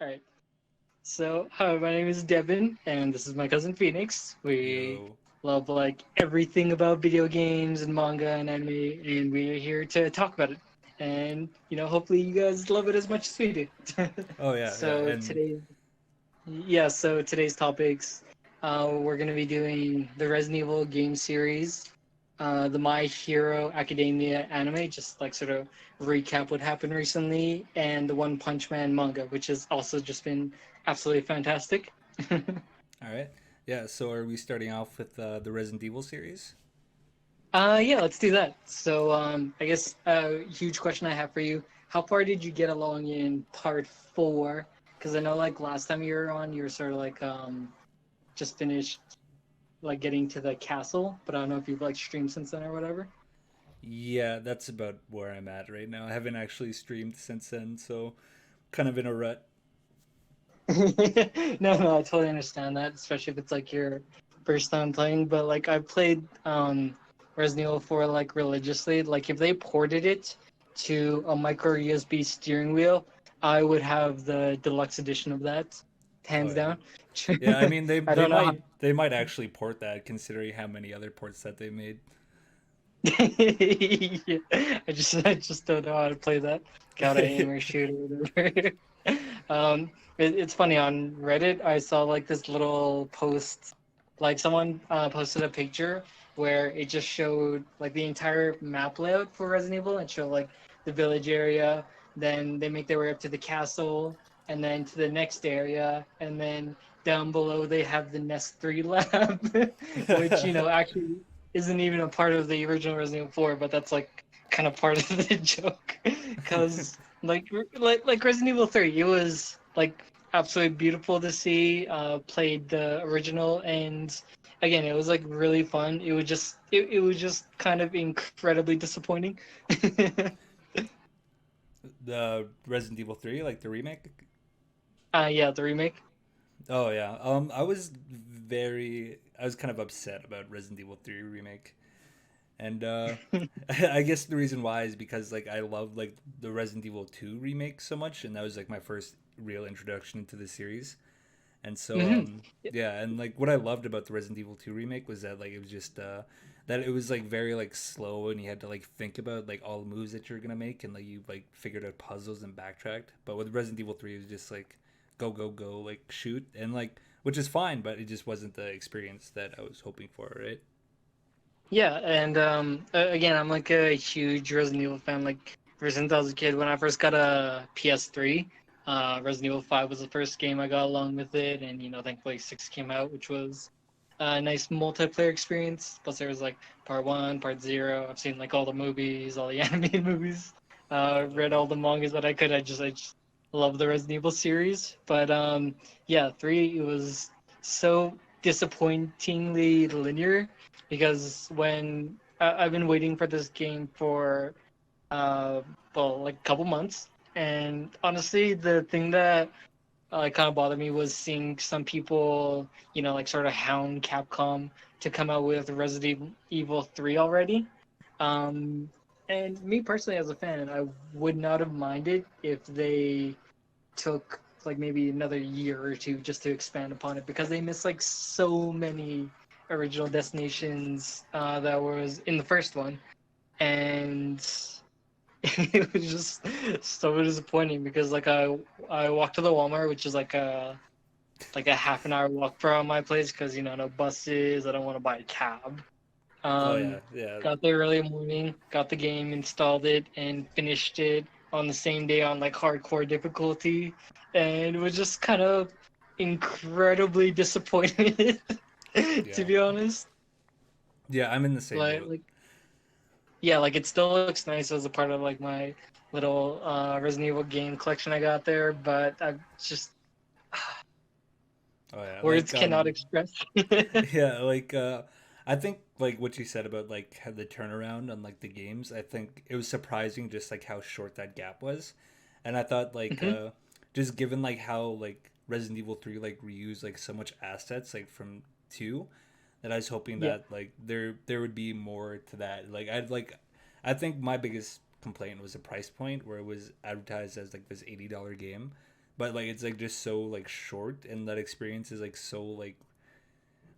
All right. So, hi, my name is Devin, and this is my cousin Phoenix. We Yo. love like everything about video games and manga and anime, and we're here to talk about it. And hopefully you guys love it as much as we do. Oh yeah, yeah, so and today, so today's topics, we're gonna be doing the Resident Evil game series, the My Hero Academia anime, just like sort of recap what happened recently, and the One Punch Man manga, which has also just been absolutely fantastic. all right, yeah. So are we starting off with the Resident Evil series? Yeah, let's do that. So, I guess a huge question I have for you: how far did you get along in part four? Because I know, like last time you were on, you were sort of like just finished like getting to the castle, but I don't know if you've like streamed since then or whatever. Yeah, that's about where I'm at right now. I haven't actually streamed since then, so kind of in a rut. No, I totally understand that, especially if it's like your first time playing. But like I played Resident Evil 4 like religiously. Like if they ported it to a micro USB steering wheel, I would have the deluxe edition of that, Oh hands yeah, down. yeah. I mean, they I they don't know how. might they might actually port that considering how many other ports that they made. Yeah, I just don't know how to play that. Gotta aim or shoot or whatever. It's funny on Reddit. I saw like this little post, like someone posted a picture where it just showed like the entire map layout for Resident Evil and showed like the village area. Then they make their way up to the castle, and then to the next area, and then down below they have the Nest 3 lab, which actually isn't even a part of the original Resident Evil 4, but that's like kind of part of the joke because like Resident Evil 3, it was like absolutely beautiful to see. Played the original, and again, it was like really fun. It was just kind of incredibly disappointing. The Resident Evil 3, like the remake. Yeah, the remake. Oh yeah. I was kind of upset about Resident Evil 3 remake. And I guess the reason why is because like I love like the Resident Evil 2 remake so much, and that was like my first real introduction into the series. And so Hmm. yeah, and like what I loved about the Resident Evil 2 remake was that like it was just that it was like very like slow, and you had to like think about like all the moves that you're gonna make, and like you like figured out puzzles and backtracked. But with Resident Evil 3 it was just like go go go, like shoot, and like which is fine, but it just wasn't the experience that I was hoping for, right? Yeah, and again, I'm like a huge Resident Evil fan. Like ever since I was a kid, when I first got a PS3, Resident Evil 5 was the first game I got along with it, and thankfully 6 came out, which was a nice multiplayer experience. Plus, there was like part one, part zero. I've seen like all the movies, all the animated movies. Read all the mangas that I could. I just love the Resident Evil series. But yeah, 3 it was so disappointingly linear because when I've been waiting for this game for uh like a couple months, and honestly the thing that kind of bothered me was seeing some people like sort of hound Capcom to come out with Resident Evil 3 already. um and me personally as a fan, I would not have minded if they took like maybe another year or two just to expand upon it, because they missed like so many original destinations that was in the first one, and it was just so disappointing because I walked to the Walmart, which is like a half an hour walk from my place, because no buses. I don't want to buy a cab. Oh um, yeah, yeah. Got there early morning, got the game, installed it, and finished it on the same day on like hardcore difficulty, and was just kind of incredibly disappointed, to Yeah. be honest. Yeah, I'm in the same Like, boat. like yeah, like it still looks nice as a part of like my little Resident Evil game collection I got there, but I just Oh yeah, words cannot express. yeah, like I think like what you said about like the turnaround on like the games, I think it was surprising just like how short that gap was. And I thought like Hmm. just given like how like Resident Evil 3 like reused like so much assets like from 2, that I was hoping Yeah. that like there would be more to that. I think my biggest complaint was the price point where it was advertised as like this $80 game, but like it's like just so like short, and that experience is like so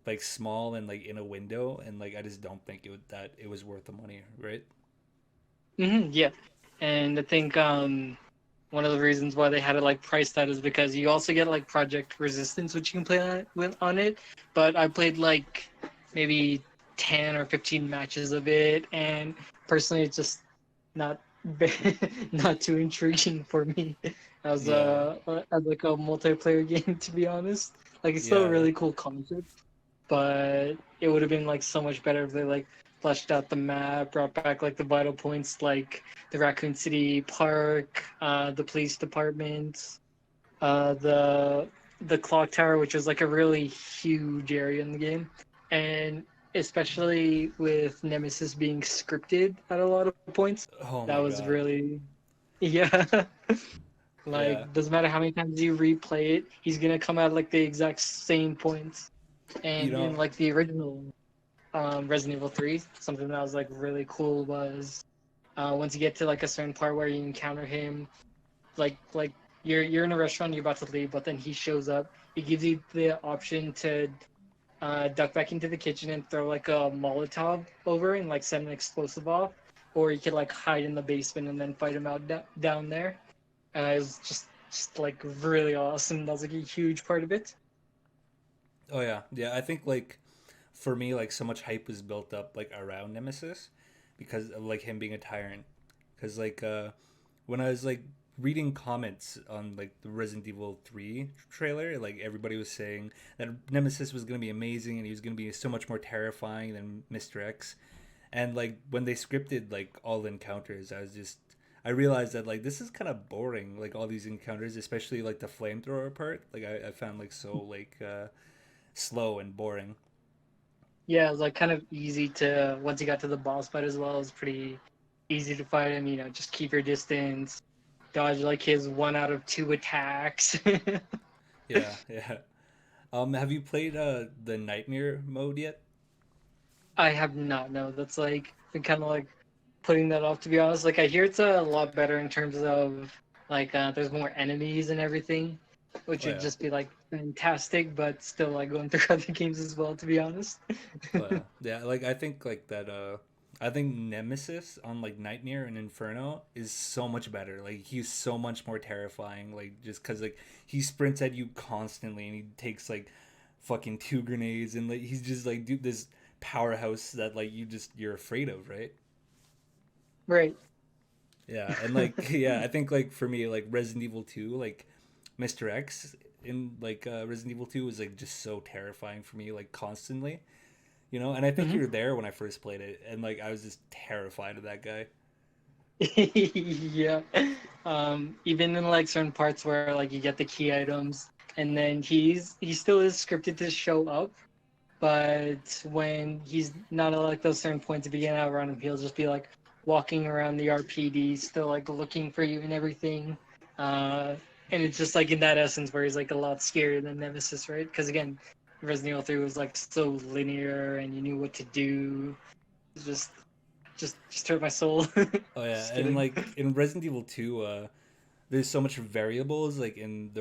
like small and like in a window, and like I just don't think it was worth the money, right? Yeah, and I think one of the reasons why they had it like priced that is because you also get like Project Resistance, which you can play on it. But I played like maybe 10 or 15 matches of it, and personally, it's just not not too intriguing for me Yeah, as like a multiplayer game. To be honest, like it's still a yeah. really cool concept, but it would have been like so much better if they like fleshed out the map, brought back like the vital points like the Raccoon City Park, the police department, the clock tower, which was like a really huge area in the game, and especially with Nemesis being scripted at a lot of points, Oh that my was god. really yeah. Yeah. Like doesn't matter how many times you replay it, he's gonna come out like the exact same points. You And in know, like the original Resident Evil 3, something that was like really cool was once you get to like a certain part where you encounter him, like you're in a restaurant, you're about to leave, but then he shows up. He gives you the option to duck back into the kitchen and throw like a Molotov over and like set an explosive off, or you could like hide in the basement and then fight him out down there. And it was just like really awesome. That was like a huge part of it. oh yeah, yeah. I think like for me, like so much hype was built up like around Nemesis because of like him being a tyrant. Because like when I was like reading comments on like the Resident Evil 3 trailer, like everybody was saying that Nemesis was gonna be amazing and he was gonna be so much more terrifying than Mr. X. And like when they scripted like all the encounters, I realized that like this is kind of boring, like all these encounters, especially like the flamethrower part. Like I found like so like slow and boring. Yeah, it was like kind of easy to once you got to the boss fight as well. It was pretty easy to fight him. You know, just keep your distance, dodge like his 1 out of 2 attacks. Yeah, yeah. Have you played the Nightmare mode yet? I have not. No, that's like been kind of like putting that off to be honest. Like I hear it's a lot better in terms of like there's more enemies and everything, which Oh would yeah, just be like fantastic. But still like going through other games as well. To be honest. oh yeah, yeah. Like I think like that. I think Nemesis on like Nightmare and Inferno is so much better. Like he's so much more terrifying. Like just because like he sprints at you constantly and he takes like fucking 2 grenades and like he's just like dude this powerhouse that like you're afraid of, right? Right. Yeah, and like yeah, I think like for me like Resident Evil 2, like Mr. X in like Resident Evil 2 was like just so terrifying for me like constantly, you know? And I think you Hmm. were there when I first played it and like I was just terrified of that guy. Yeah. Even in like certain parts where like you get the key items and then he still is scripted to show up, but when he's not at like those certain points to begin out around him, he'll just be like walking around the RPD, still like looking for you and everything. Uh, and it's just like in that essence where he's like a lot scarier than Nemesis, right? Because again, Resident Evil 3 was like so linear and you knew what to do. It's just hurt my soul. Oh yeah, Just and kidding. like in Resident Evil 2 there's so much variables like in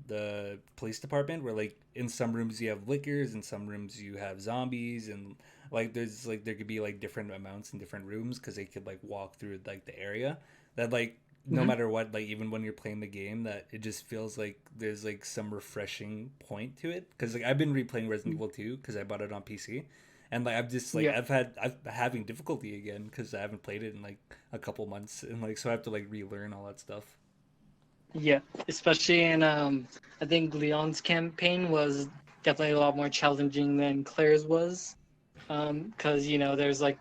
the police department where like in some rooms you have lickers, in some rooms you have zombies, and like there's like there could be like different amounts in different rooms because they could like walk through like the area that like no Hmm. matter what, like even when you're playing the game, that it just feels like there's like some refreshing point to it because like I've been replaying Resident Evil 2 because I bought it on PC, and like I've just like Yeah. I've having difficulty again because I haven't played it in like a couple months, and like so I have to like relearn all that stuff. Yeah, especially in I think Leon's campaign was definitely a lot more challenging than Claire's was. Because you know there's like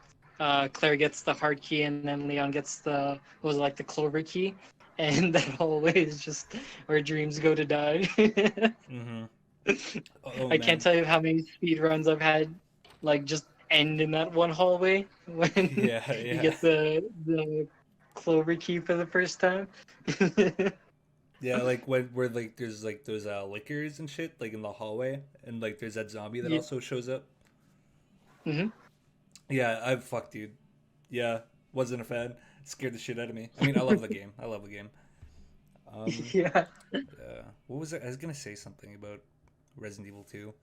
Claire gets the heart key and then Leon gets the what was it, like the clover key, and that hallway is just where dreams go to die. Mm-hmm. Oh I can't man. tell you how many speed runs I've had, like just end in that one hallway when Yeah, you yeah. get the clover key for the first time. Yeah, like when where like there's like those liquors and shit like in the hallway, and like there's that zombie that Yeah. also shows up. Hmm. Yeah, I fucked dude. Yeah, wasn't a fan. It scared the shit out of me. I mean, I love the game. I love the game. Um, Yeah. what was it? I was gonna say something about Resident Evil 2,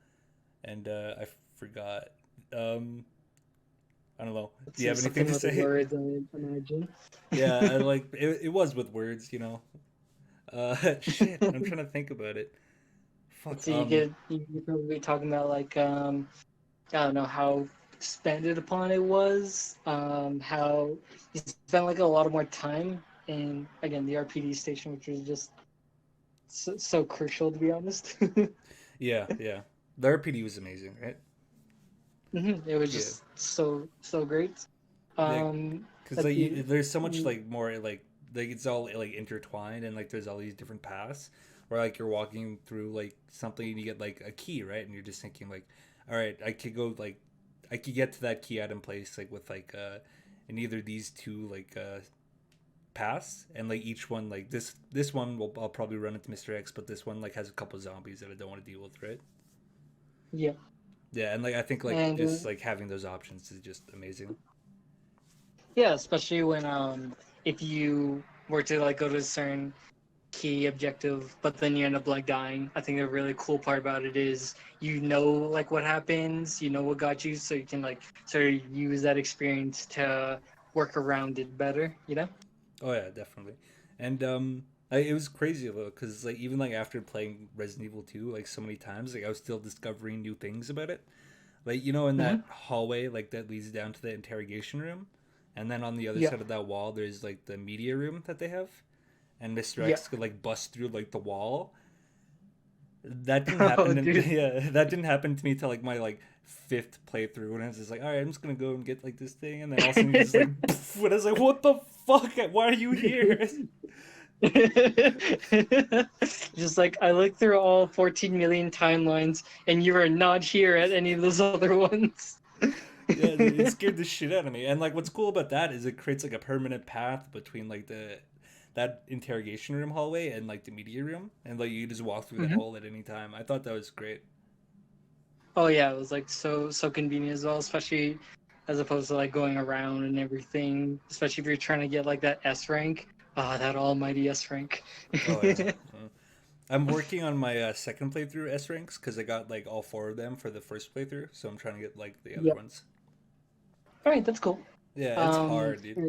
and I forgot. Um, I don't know. Let's Do you see, have anything something to with say? words, I imagine. Yeah, I like it. It was with words, you know. Shit, I'm trying to think about it. Fuck. Let's see, you could probably be talking about like I don't know how expanded upon it was, how you spent like a lot of more time in again the RPD station, which was just so crucial to be honest. Yeah, yeah. The RPD was amazing, right? It was Yeah, just so great. yeah. Um, Because let's like see. there's so much like more like it's all like intertwined and like there's all these different paths where like you're walking through like something and you get like a key, right? And you're just thinking like, all right, I could go like I could get to that key item place like with like in either these two like paths, and like each one like this one will I'll probably run into Mr. X, but this one like has a couple zombies that I don't want to deal with, right? Yeah, Yeah, and like I think like and just like having those options is just amazing. yeah, especially when if you were to like go to a certain key objective, but then you end up like dying. I think the really cool part about it is you know like what happens, you know what got you, so you can like sort of use that experience to work around it better. You know? Oh yeah, definitely. And it was crazy though, because like even like after playing Resident Evil 2 like so many times, like I was still discovering new things about it. Like you know, in that Hmm. hallway like that leads down to the interrogation room, and then on the other Yeah. side of that wall, there's like the media room that they have, and Mr. Yeah. X could like bust through like the wall. That didn't Oh, happen. dude. Yeah, that didn't happen to me till like my like fifth playthrough, when I was just like, all right, I'm just gonna go and get like this thing, and then all of a sudden just like, poof, and I was like, what the fuck? Why are you here? Just like I looked through all 14 million timelines, and you are not here at any of those other ones. Yeah, it scared the shit out of me. And like, what's cool about that is it creates like a permanent path between like the that interrogation room hallway and like the media room, and like you just walk through that Mhm. hole at any time. I thought that was great. Oh yeah, it was like so convenient as well, especially as opposed to like going around and everything. Especially if you're trying to get like that S rank. Ah, that almighty S rank. Oh yeah. I'm working on my second playthrough S ranks because I got like all four of them for the first playthrough, so I'm trying to get like the other Yep. ones. All right, that's cool. Yeah, it's Um, hard, dude.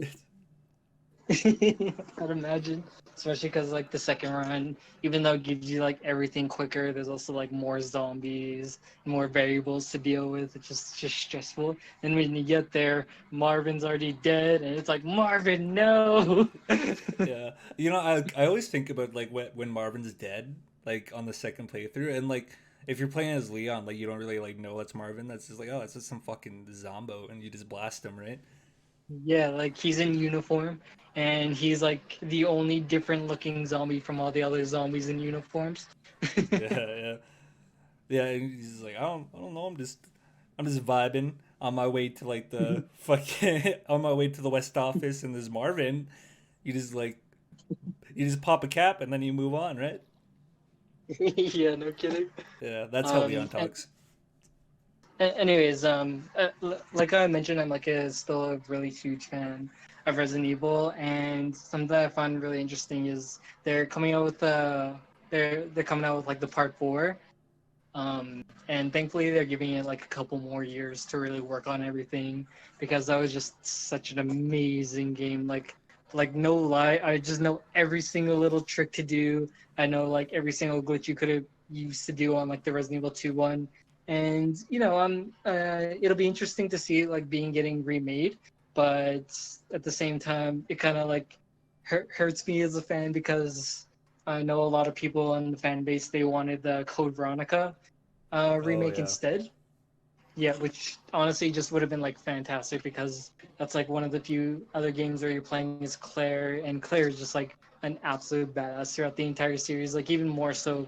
I'd imagine, especially because like the second run, even though it gives you like everything quicker, there's also like more zombies, more variables to deal with. It's just stressful. And when you get there, Marvin's already dead, and it's like Marvin, no. Yeah, you know, I always think about like when Marvin's dead, like on the second playthrough, and like if you're playing as Leon, like you don't really like know that's Marvin. That's just like, oh, it's just some fucking zombo, and you just blast him, right? Yeah, like he's in uniform, and he's like the only different looking zombie from all the other zombies in uniforms. Yeah, yeah, yeah. And he's like, I don't know. I'm just vibing on my way to like the fucking on my way to the West Office, and there's Marvin. You just like you just pop a cap, and then you move on, right? Yeah, no kidding. Yeah, that's how Leon Um, and talks. Anyways, like I mentioned, I'm like still a really huge fan of Resident Evil, and something that I find really interesting is they're coming out with they're coming out with like the part four, and thankfully they're giving it like a couple more years to really work on everything because that was just such an amazing game. Like no lie, I just know every single little trick to do. I know like every single glitch you could have used to do on like the Resident Evil 2 one. And it'll be interesting to see it like being getting remade, but at the same time, it kind of like hurts me as a fan because I know a lot of people in the fan base they wanted the Code Veronica Oh remake yeah. instead. Yeah, which honestly just would have been like fantastic because that's like one of the few other games where you're playing as Claire, and Claire is just like an absolute badass throughout the entire series. Like even more so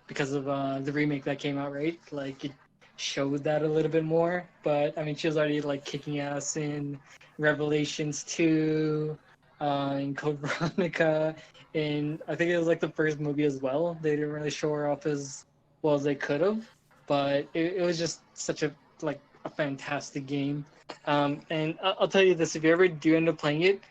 because of the remake that came out, right? Like it showed that a little bit more. But I mean, she was already like kicking ass in Revelations 2, in Code Veronica, and I think it was like the first movie as well. They didn't really show her off as well as they could have, but it was just such a like a fantastic game. And I'll tell you this: if you ever do end up playing it,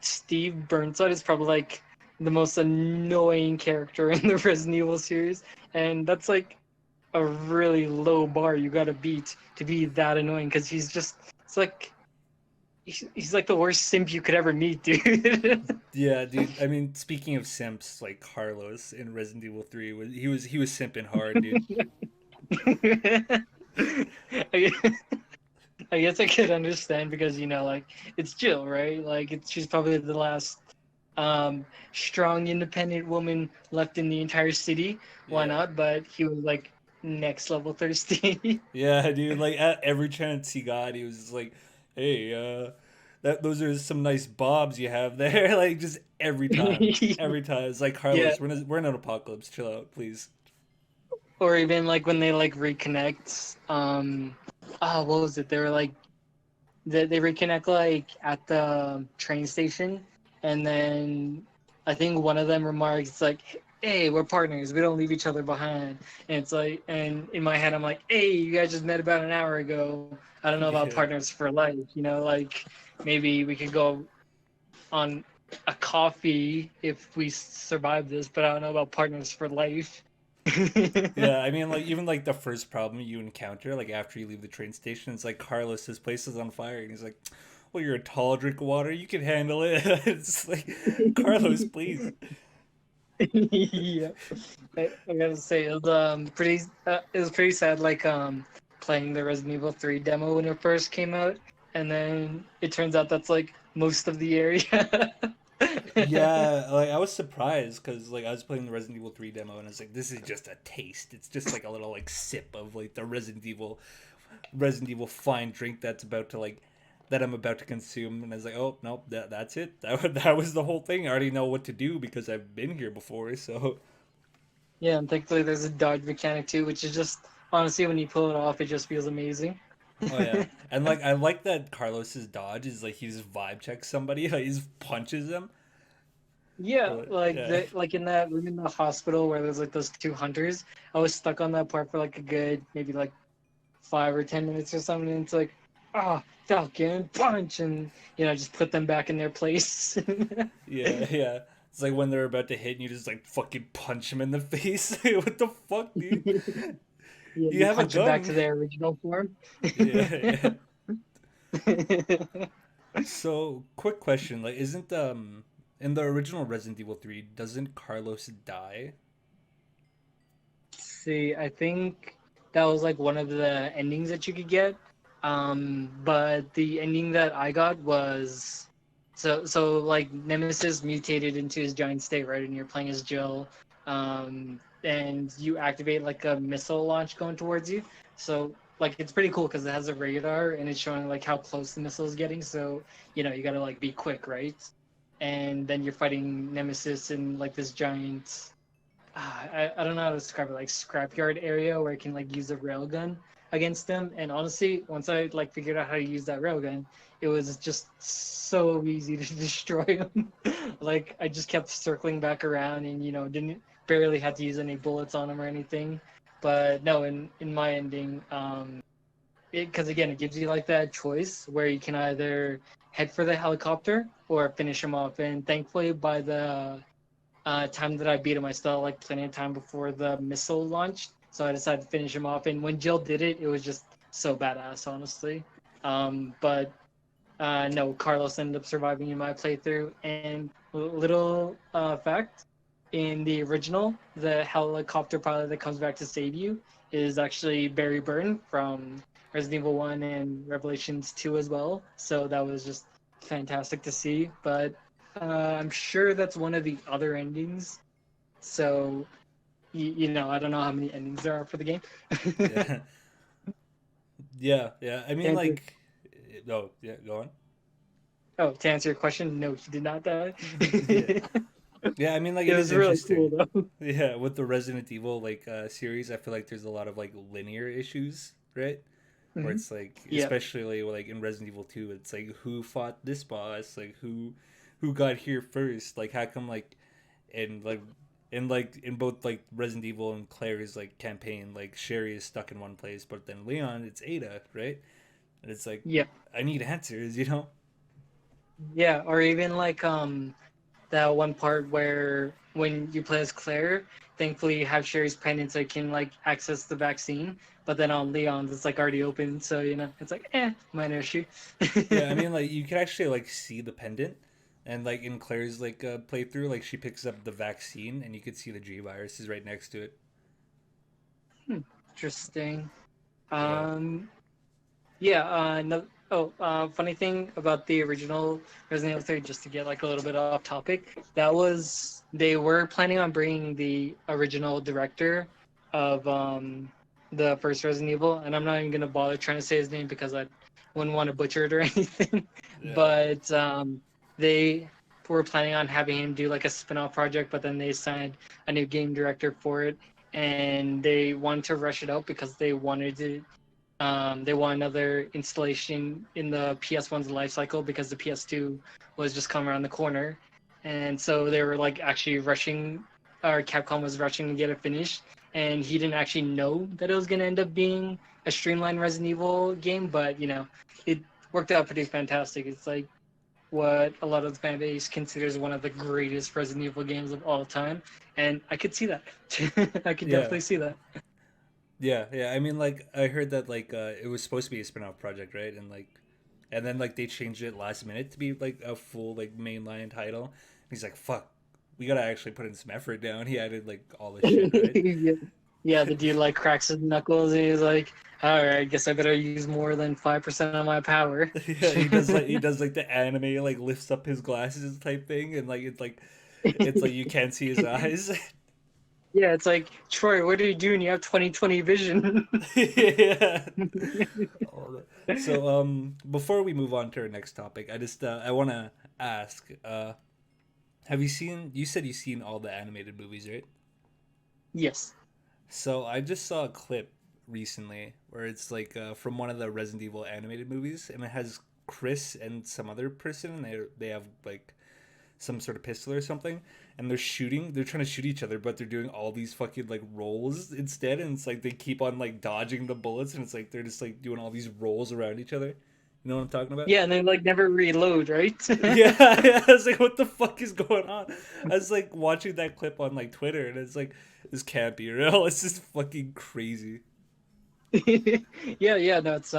Steve Burnside is probably like the most annoying character in the Resident Evil series, and that's like a really low bar you gotta beat to be that annoying because he's just it's like he's like the worst simp you could ever meet, dude. Yeah, dude. I mean, speaking of simps, like Carlos in Resident Evil 3 he was simping hard, dude. I, I guess I could understand because like it's Jill, right? Like she's probably the last strong, independent woman left in the entire city. Why Yeah. not? But he was like next level thirsty. Yeah, dude. Like at every chance he got, he was just like, "Hey, that those are some nice bobs you have there." Like just every time. It's like Yeah, Carlos, we're in an apocalypse. Chill out, please. or even like when they like reconnect. What was it? They were like they reconnect like at the train station, and then I think one of them remarks like, "Hey, we're partners. We don't leave each other behind." And it's like, and in my head, I'm like, "Hey, you guys just met about an hour ago. I don't know about Yeah. partners for life. Like maybe we could go on a coffee if we survive this, but I don't know about partners for life." Yeah, I mean, like even like the first problem you encounter, like after you leave the train station, it's like Carlos, his place is on fire, and he's like, "Well, you're a tall drink of water, you can handle it." It's like, Carlos, please. Yeah, I gotta say it was pretty sad like playing the Resident Evil 3 demo when it first came out, and then it turns out that's like most of the area. Yeah, like I was surprised because like I was playing the Resident Evil 3 demo, and I was like, "This is just a taste. It's just like a little like sip of like the Resident Evil fine drink that I'm about to consume." And I was like, "Oh no, that's it. That was the whole thing. I already know what to do because I've been here before." So, Yeah, and thankfully there's a dodge mechanic too, which is just honestly when you pull it off, it just feels amazing. oh yeah, and like I like that Carlos's dodge is like he just vibe checks somebody, like he just punches them. Yeah, Or, like yeah, like in that room in the hospital where there's like those two hunters, I was stuck on that part for like a good maybe like 5 or 10 minutes or something. And it's like, Falcon punch, and just put them back in their place. yeah, yeah. It's like when they're about to hit, and you just like fucking punch them in the face. What the fuck, dude? Yeah, You you have a punch them back to gun. their original form. Yeah, yeah. So, quick question: like, isn't in the original Resident Evil 3, doesn't Carlos die? See, I think that was like one of the endings that you could get. But the ending that I got was so like Nemesis mutated into his giant state, right? And you're playing as Jill. And you activate like a missile launch going towards you. So like it's pretty cool because it has a radar and it's showing like how close the missile is getting. So you gotta like be quick, right? And then you're fighting Nemesis in like this giant I don't know how to describe it, like scrapyard area where I can like use a railgun against them. And honestly, once I like figured out how to use that railgun, it was just so easy to destroy them. Like I just kept circling back around and didn't barely have to use any bullets on them or anything. But no, in my ending, because again, it gives you like that choice where you can either head for the helicopter or finish him off. And thankfully, by the time that I beat him, I still had like plenty of time before the missile launched. So I decided to finish him off. And when Jill did it, it was just so badass, honestly. But no, Carlos ended up surviving in my playthrough. And little fact, in the original, the helicopter pilot that comes back to save you is actually Barry Byrne from Resident Evil 1 and Revelations 2 as well. So that was just fantastic to see. But I'm sure that's one of the other endings. So, I don't know how many endings there are for the game. Yeah, yeah, yeah. I to mean, answer, like, oh yeah, go on. to answer your question, no, he did not die. Yeah, It yeah. I mean, like, it is was really cool, interesting. though. Yeah, with the Resident Evil like series, I feel like there's a lot of like linear issues, right? Where Hmm. it's like, Yeah. especially like in Resident Evil 2, it's like who fought this boss, like who got here first, like how come like and like in both like Resident Evil and Claire's like campaign, like Sherry is stuck in one place, but then Leon, it's Ada, right? And it's like Yeah. I need answers, you know? Yeah. Or even like that one part where when you play as Claire, thankfully you have Sherry's pendant so you can like access the vaccine. But then on Leon's, it's like already open, so it's like minor issue. Yeah, I mean, like you can actually like see the pendant, and like in Claire's like playthrough, like she picks up the vaccine, and you could see the G virus is right next to it. Interesting. Yeah, Um, Yeah, no, funny thing about the original Resident Evil 3, just to get like a little bit off topic, that was they were planning on bringing the original director of the first Resident Evil, and I'm not even gonna bother trying to say his name because I wouldn't want to butcher it or anything. yeah, But they were planning on having him do like a spin-off project, but then they signed a new game director for it, and they wanted to rush it out because they want another installation in the PS1's life cycle because the PS2 was just coming around the corner. And so they were like actually rushing, or Capcom was rushing to get it finished. And he didn't actually know that it was going to end up being a streamlined Resident Evil game, but it worked out pretty fantastic. It's like what a lot of the fan base considers one of the greatest Resident Evil games of all time. And I could see that. I could yeah, definitely see that. yeah, yeah. I mean, like I heard that like it was supposed to be a spin-off project, right? And then like they changed it last minute to be like a full like mainline title. And he's like, "Fuck, we gotta actually put in some effort down." He added like all this shit, right? Yeah. Yeah, the dude like cracks his knuckles and he's like, all right, I guess I better use more than 5% of my power. Yeah, he does like the anime like lifts up his glasses type thing, and like it's like you can't see his eyes. Yeah, it's like, Troy, what are you doing? You have 20/20 vision. Yeah. All that. So before we move on to our next topic, I want to ask have you seen, you said you've seen all the animated movies, right? Yes. So I just saw a clip recently where it's like from one of the Resident Evil animated movies, and it has Chris and some other person, and they have like some sort of pistol or something, and they're trying to shoot each other, but they're doing all these fucking like rolls instead, and it's like they keep on like dodging the bullets, and it's like they're just like doing all these rolls around each other. You know what I'm talking about? Yeah, and they like never reload, right? Yeah, yeah. I was like, what the fuck is going on? I was like watching that clip on like Twitter, and it's like, this can't be real. It's just fucking crazy. Yeah, yeah, no, it's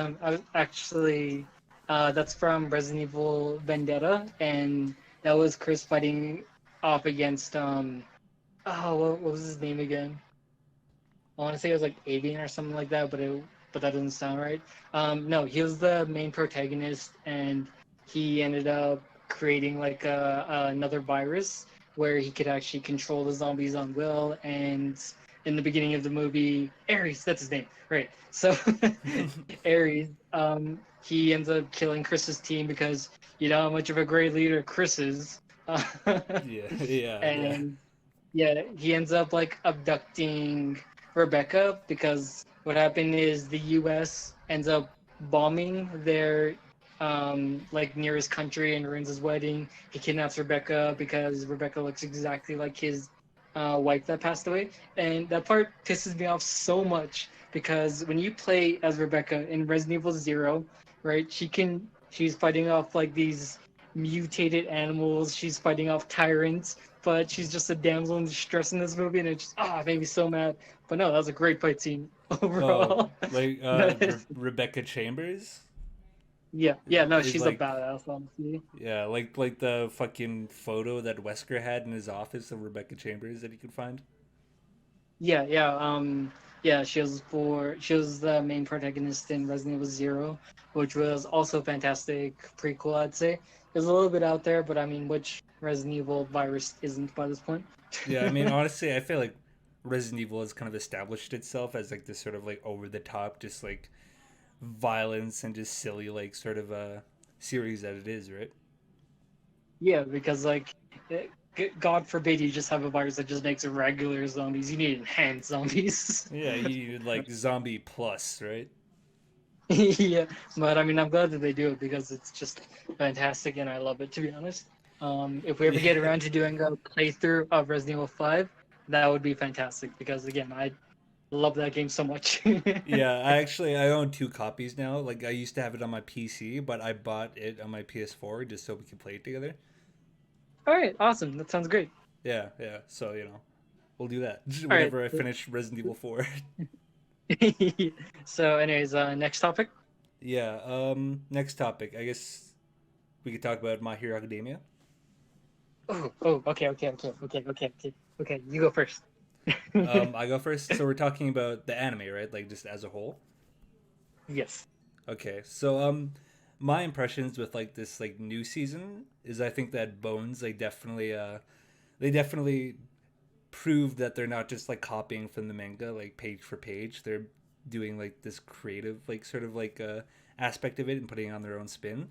actually that's from Resident Evil Vendetta, and that was Chris fighting off against what was his name again? I want to say it was like Avian or something like that, but that doesn't sound right. No, he was the main protagonist, and he ended up creating like another virus where he could actually control the zombies on will. And in the beginning of the movie, Ares, that's his name, right? So Ares, he ends up killing Chris's team because you know how much of a great leader Chris is. Yeah, yeah, yeah. And yeah, he ends up like abducting Rebecca because what happened is the U.S. ends up bombing their like nearest country and ruins his wedding. He kidnaps Rebecca because Rebecca looks exactly like his wife that passed away, and that part pisses me off so much because when you play as Rebecca in Resident Evil Zero, right? She's fighting off like these mutated animals. She's fighting off tyrants, but she's just a damsel in distress in this movie, and it just made me so mad. But no, that was a great fight scene Oh, overall. like Rebecca Chambers Yeah, yeah, no, is she's a like, badass, honestly. yeah, like the fucking photo that Wesker had in his office of Rebecca Chambers that he could find. Yeah, yeah, yeah. She was the main protagonist in Resident Evil Zero, which was also fantastic prequel. I'd say it was a little bit out there, but I mean, which Resident Evil virus isn't by this point? Yeah, I mean, honestly, I feel like Resident Evil has kind of established itself as like this sort of like over the top, just like violence and just silly like sort of a series that it is, right? Yeah, because like, God forbid you just have a virus that just makes regular zombies. You need enhanced zombies. Yeah, you need like zombie plus, right? Yeah, but I mean, I'm glad that they do it because it's just fantastic and I love it, to be honest. If we ever get Yeah. around to doing a playthrough of Resident Evil 5, that would be fantastic because again, I love that game so much. Yeah, I own two copies now. Like I used to have it on my PC, but I bought it on my PS4 just so we could play it together. All right, awesome. That sounds great. Yeah, yeah. So we'll do that All right. whenever I finish Resident Evil 4. So, anyways, next topic. Yeah. Next topic. I guess we could talk about My Hero Academia. Okay. Okay, you go first. I go first. So we're talking about the anime, right? Like just as a whole. Yes. Okay. So my impressions with like this like new season is I think that Bones they definitely prove that they're not just like copying from the manga like page for page. They're doing like this creative like sort of like aspect of it and putting it on their own spin.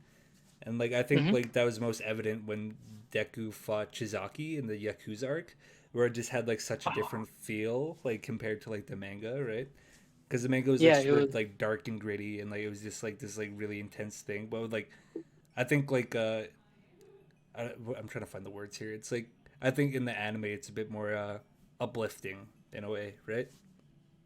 And like I think Hmm. like that was most evident when Deku fought Chizaki in the Yakuza arc, where it just had like such a Oh, different feel like compared to like the manga, right? Because the manga was like yeah, it super was. like dark and gritty, and like it was just like this like really intense thing. But like I think like I'm trying to find the words here. It's like I think in the anime it's a bit more uplifting in a way, right?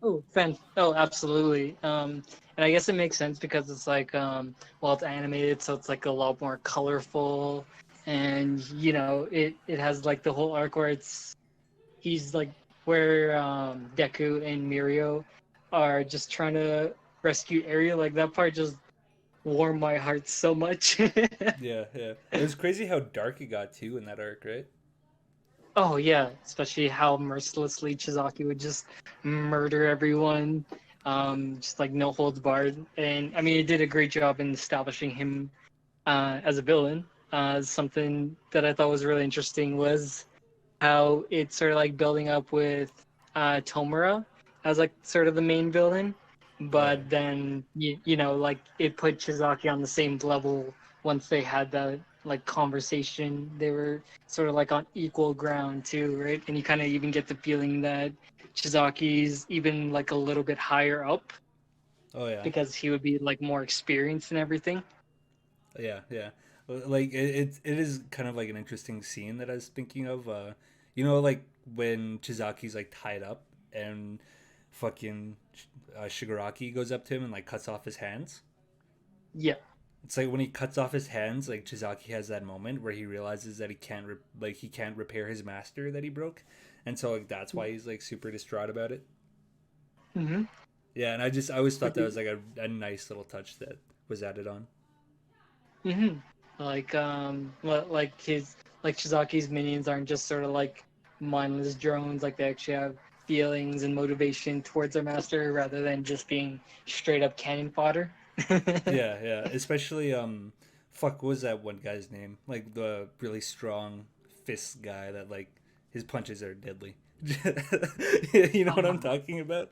Oh, fan. Oh, absolutely. And I guess it makes sense because it's like, well, it's animated, so it's like a lot more colorful, and it has like the whole arc where he's like where Deku and Mirio are just trying to rescue Ariel. Like that part just warmed my heart so much. Yeah, yeah. It was crazy how dark it got too in that arc, right? Oh yeah, especially how mercilessly Chizaki would just murder everyone, just like no holds barred. And I mean, it did a great job in establishing him as a villain. Something that I thought was really interesting was how it's sort of like building up with Tomura as like sort of the main villain, Oh yeah. but then like it put Chizaki on the same level once they had that like conversation. They were sort of like on equal ground too, right? And you kind of even get the feeling that Chizaki's even like a little bit higher up Oh yeah. because he would be like more experienced and everything. Yeah, yeah. Like it is kind of like an interesting scene that I was thinking of. Like when Chizaki's like tied up and fucking Shigaraki goes up to him and like cuts off his hands. Yeah. It's like when he cuts off his hands, like Chizaki has that moment where he realizes that he can't repair his master that he broke, and so like that's why he's like super distraught about it. Mm-hmm. Yeah, and I always thought that was like a nice little touch that was added on. Mm-hmm. Like his like Shizaki's minions aren't just sort of like mindless drones. Like they actually have feelings and motivation towards their master, rather than just being straight up cannon fodder. Yeah, yeah. Especially fuck, what was that one guy's name? Like the really strong fist guy that like his punches are deadly. You know what I'm Um, talking about?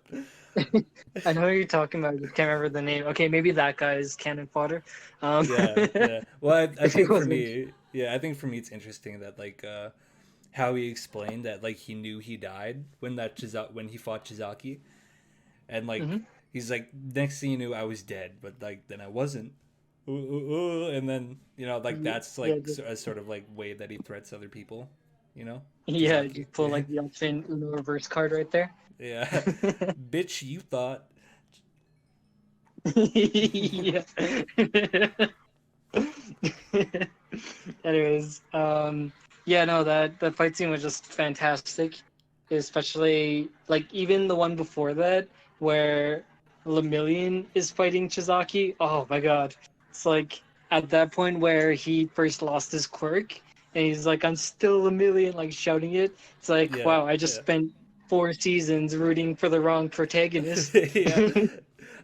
I know what you're talking about. I just can't remember the name. Okay, maybe that guy is cannon fodder. Yeah, yeah. Well, I If he think for wasn't. me, yeah, I think for me it's interesting that like how he explained that like he knew he died when he fought Chizaki, and like Hmm. he's like next thing you knew I was dead, but like then I wasn't. And then like that's Yeah, like a sort of like way that he threats other people, you know, yeah, Chizaki. just pull like the option Uno reverse card right there. Yeah. Bitch, you thought. Yeah. Anyways, yeah, no, that fight scene was just fantastic, especially like even the one before that where Lemillion is fighting Chizaki. Oh my God, it's like at that point where he first lost his quirk, and he's like, "I'm still Lemillion," like shouting it. It's like, Yeah, wow, I just yeah. spent 4 seasons rooting for the wrong protagonist. Yeah.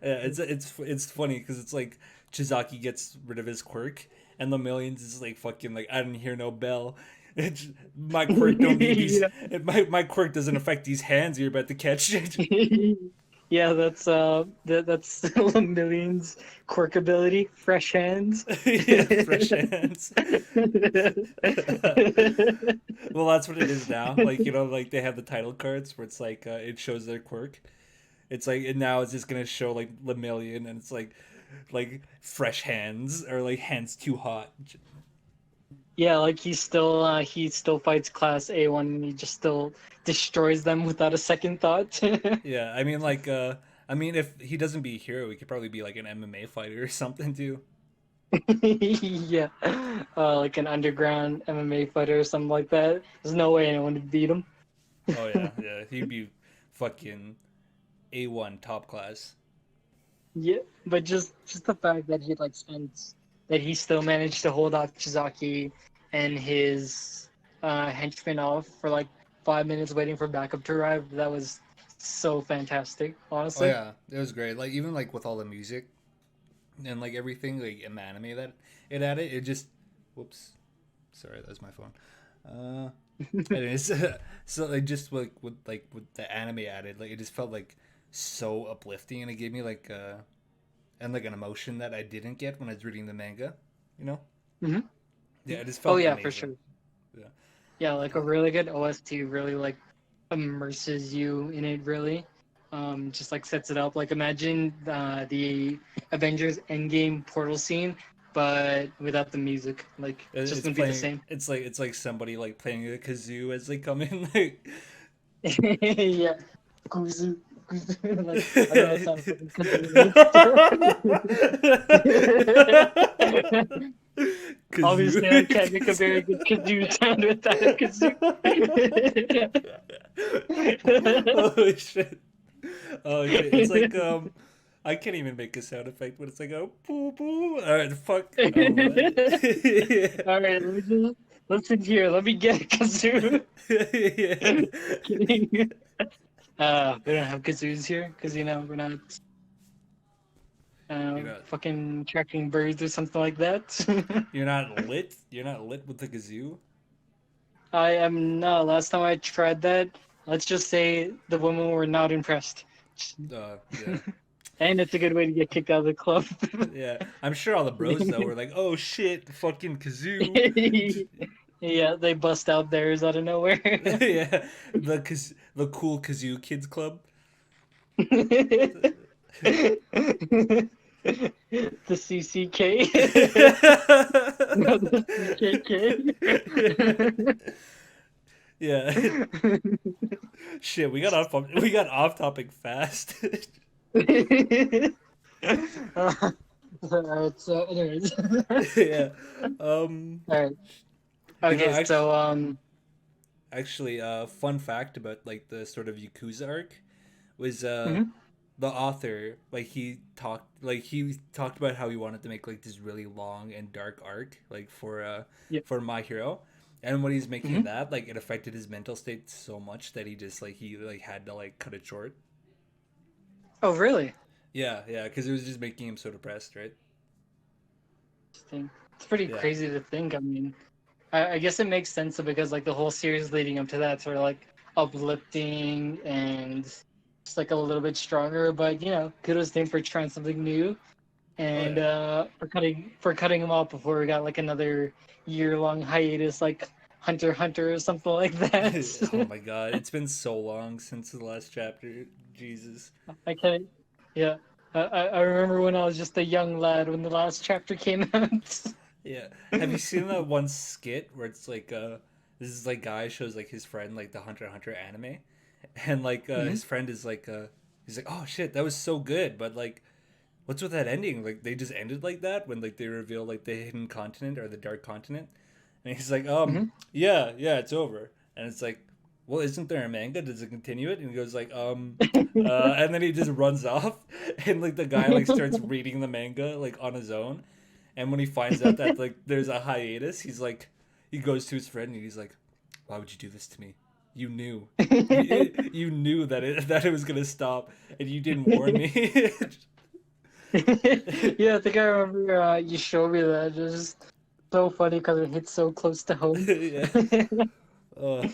Yeah, it's funny because it's like Chizaki gets rid of his quirk and the millions is like fucking like I didn't hear no bell. It's, my quirk don't need these. Yeah. My quirk doesn't affect these hands you're about to catch. Yeah, that's Million's quirk ability, fresh hands. Yeah, fresh hands. Well, that's what it is now. Like like they have the title cards where it's like it shows their quirk. It's like and now it's just gonna show like Lemillion, and it's like fresh hands or like hands too hot. Yeah, like he still fights class A1 and he just still destroys them without a second thought. Yeah, I mean if he doesn't be a hero, he could probably be like an MMA fighter or something too. Yeah, like an underground MMA fighter or something like that. There's no way anyone would beat him. Oh yeah, yeah. He'd be fucking A1 top class. Yeah, but just the fact that he like spent that he still managed to hold off Chizaki and his henchmen off for like 5 minutes waiting for backup to arrive. That was so fantastic, Oh honestly. yeah, it was great. Like even like with all the music and like everything like in the anime that it added, it just whoops. Sorry, that was my phone. Uh anyways, so like just with the anime added, like it just felt like so uplifting and it gave me like and like an emotion that I didn't get when I was reading the manga, you know? Hmm. Yeah, it just Oh felt yeah, for amazing. sure. Yeah. Yeah, like a really good OST really like immerses you in it really. Just like sets it up. Like imagine the Avengers Endgame portal scene, but without the music. Like it's just It's gonna be the playing. same. It's like somebody like playing a kazoo as they come in. Like, Yeah. Kuzu, kuzu. Like I don't know what sound fucking kazoo makes. kazoo. Obviously, I can't make a very good kazoo sound without a kazoo. Holy shit! Oh shit! It's like I can't even make a sound effect, but it's like a poo poo. All right, fuck. Yeah. All right, let me just listen here. Let me get a kazoo. Yeah. Kidding. We don't have kazoos here because we're not You're not. fucking tracking birds or something like that. You're not lit. You're not lit with the kazoo. I am not. Last time I tried that, let's just say the women were not impressed. Yeah. And it's a good way to get kicked out of the club. Yeah, I'm sure all the bros though were like, "Oh shit, fucking kazoo!" Yeah, they bust out theirs out of nowhere. Yeah, the cool kazoo kids club. The CCK. No, the Yeah, shit, we got off topic fast. CKK. Alright, so anyways. Yeah, um, Alright. you know, Okay, so actually, fun fact about like the sort of Yakuza arc was mhm, the author like he talked about how he wanted to make like this really long and dark arc like yeah. for My Hero, and when he's making Mhm. that like it affected his mental state so much that he like had to like cut it short. Oh, really? Yeah, yeah, because it was just making him so depressed, right? Interesting. It's pretty Yeah, crazy to think. I mean, I guess it makes sense because like the whole series leading up to that sort of like uplifting and just like a little bit stronger. But kudos to him for trying something new oh and yeah. for cutting him off before we got like another year-long hiatus like Hunter x Hunter or something like Oh that. my god, it's been so long since the last chapter. Jesus. I can't. Yeah. I remember when I was just a young lad when the last chapter came out. Yeah. Have you seen that one skit where it's like this is like guy shows like his friend like the Hunter x Hunter anime, and like Hmm. his friend is like he's like, "Oh shit, that was so good," but like what's with that ending? Like they just ended like that when like they reveal like the hidden continent or the dark continent. And he's like, Hmm. yeah, yeah, it's over. And it's like, well, isn't there a manga? Does it continue it? And he goes like, and then he just runs off, and like the guy like starts reading the manga like on his own. And when he finds out that like there's a hiatus, he's like, he goes to his friend and he's like, why would you do this to me? You knew, you knew that it was gonna stop, and you didn't warn me. Yeah, I think I remember you showed me that. It was just so funny because it hits so close to home. Yeah. Uh,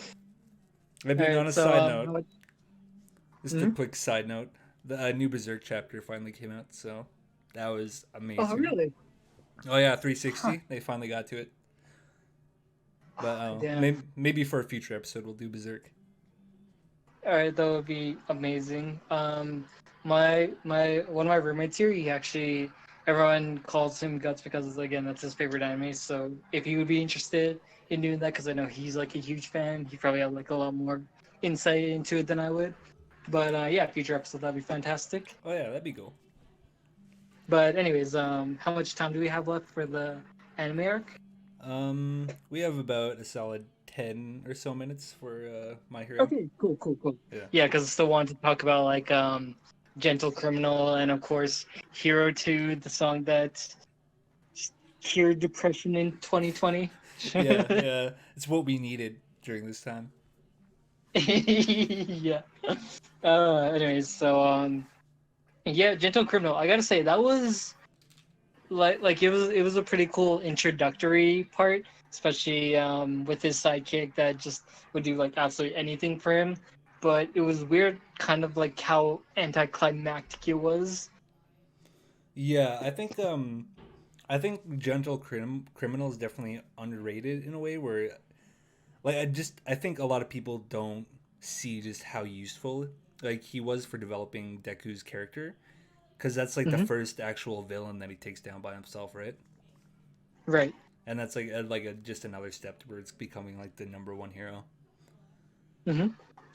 I All mean, on right, a so side note, just a mhm. quick side note, the new Berserk chapter finally came out, so that was Oh, amazing. really? Oh yeah, Huh. 360. They finally got to it, but Damn. maybe for a future episode we'll do Berserk. All right, that would be amazing. My one of my roommates here, he actually everyone calls him Guts because again that's his favorite anime. So if you would be interested in doing that, because I know he's like a huge fan, he probably have like a lot more insight into it than I would. But yeah, future episode that'd be fantastic. Oh yeah, that'd be cool. But anyways, how much time do we have left for the anime arc? We have about a solid 10 or so minutes for My Hero. Okay, cool. Yeah. Yeah, because I still want to talk about like Gentle Criminal and of course Hero 2, the song that cured depression in 2020. Yeah, yeah. It's what we needed during this time. Yeah. Anyways, so yeah, Gentle Criminal. I gotta say that was like it was a pretty cool introductory part, especially with his sidekick that just would do like absolutely anything for him. But it was weird, kind of like how anticlimactic it was. Yeah, I think Criminal is definitely underrated in a way where like I think a lot of people don't see just how useful like he was for developing Deku's character because that's like the Hmm. first actual villain that he takes down by himself, right? Right. And that's just another step towards becoming like the number one hero. Hmm.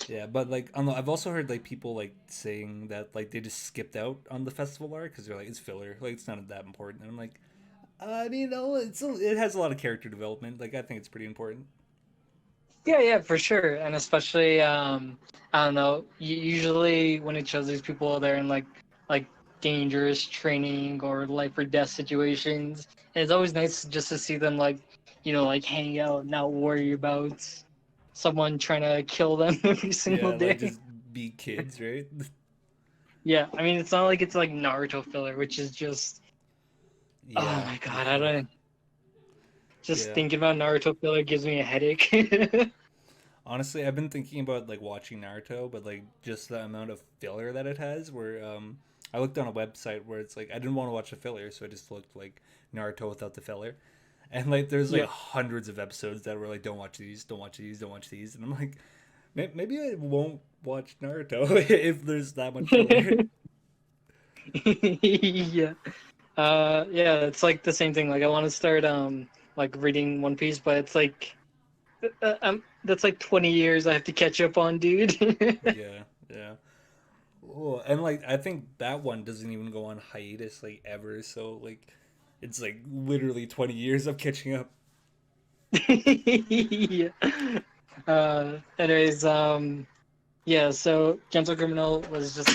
Yeah, but like I've also heard like people like saying that like they just skipped out on the festival arc because they're like it's filler, like it's not that important. And I'm like, I mean, no, it has a lot of character development. Like I think it's pretty important. Yeah, for sure, and especially I don't know. Usually when it shows these people, they're in like dangerous training or life or death situations, and it's always nice just to see them like like hang out, not worry about someone trying to kill them every single Yeah, like day. just be kids, right? Yeah, I mean it's not like it's like Naruto filler, which is just oh Yeah, my god, I yeah, don't just yeah. thinking about Naruto filler gives me a headache. Honestly, I've been thinking about like watching Naruto, but like just the amount of filler that it has. Where I looked on a website where it's like I didn't want to watch the filler, so I just looked like Naruto without the filler, and like there's like Yeah. hundreds of episodes that were like don't watch these, don't watch these, don't watch these, and I'm like maybe I won't watch Naruto if there's that much filler. Yeah. Yeah, it's like the same thing. Like I want to start like reading One Piece, but it's like that's like 20 years I have to catch up on, dude. Yeah, yeah. Oh, and like I think that one doesn't even go on hiatus like ever, so like it's like literally 20 years of catching up. Yeah. Anyways, yeah, so Gentle Criminal was just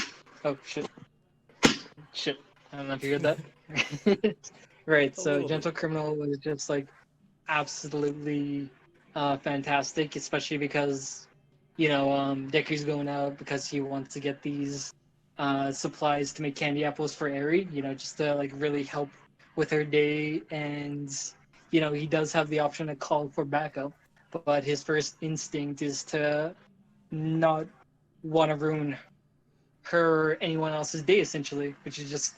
oh shit. I don't know if you heard that. Right, A so little bit. Gentle Criminal was just like absolutely fantastic, especially because Deku's going out because he wants to get these supplies to make candy apples for Eri. Just to like really help with her day, and he does have the option to call for backup, but his first instinct is to not want to ruin her or anyone else's day, essentially, which is just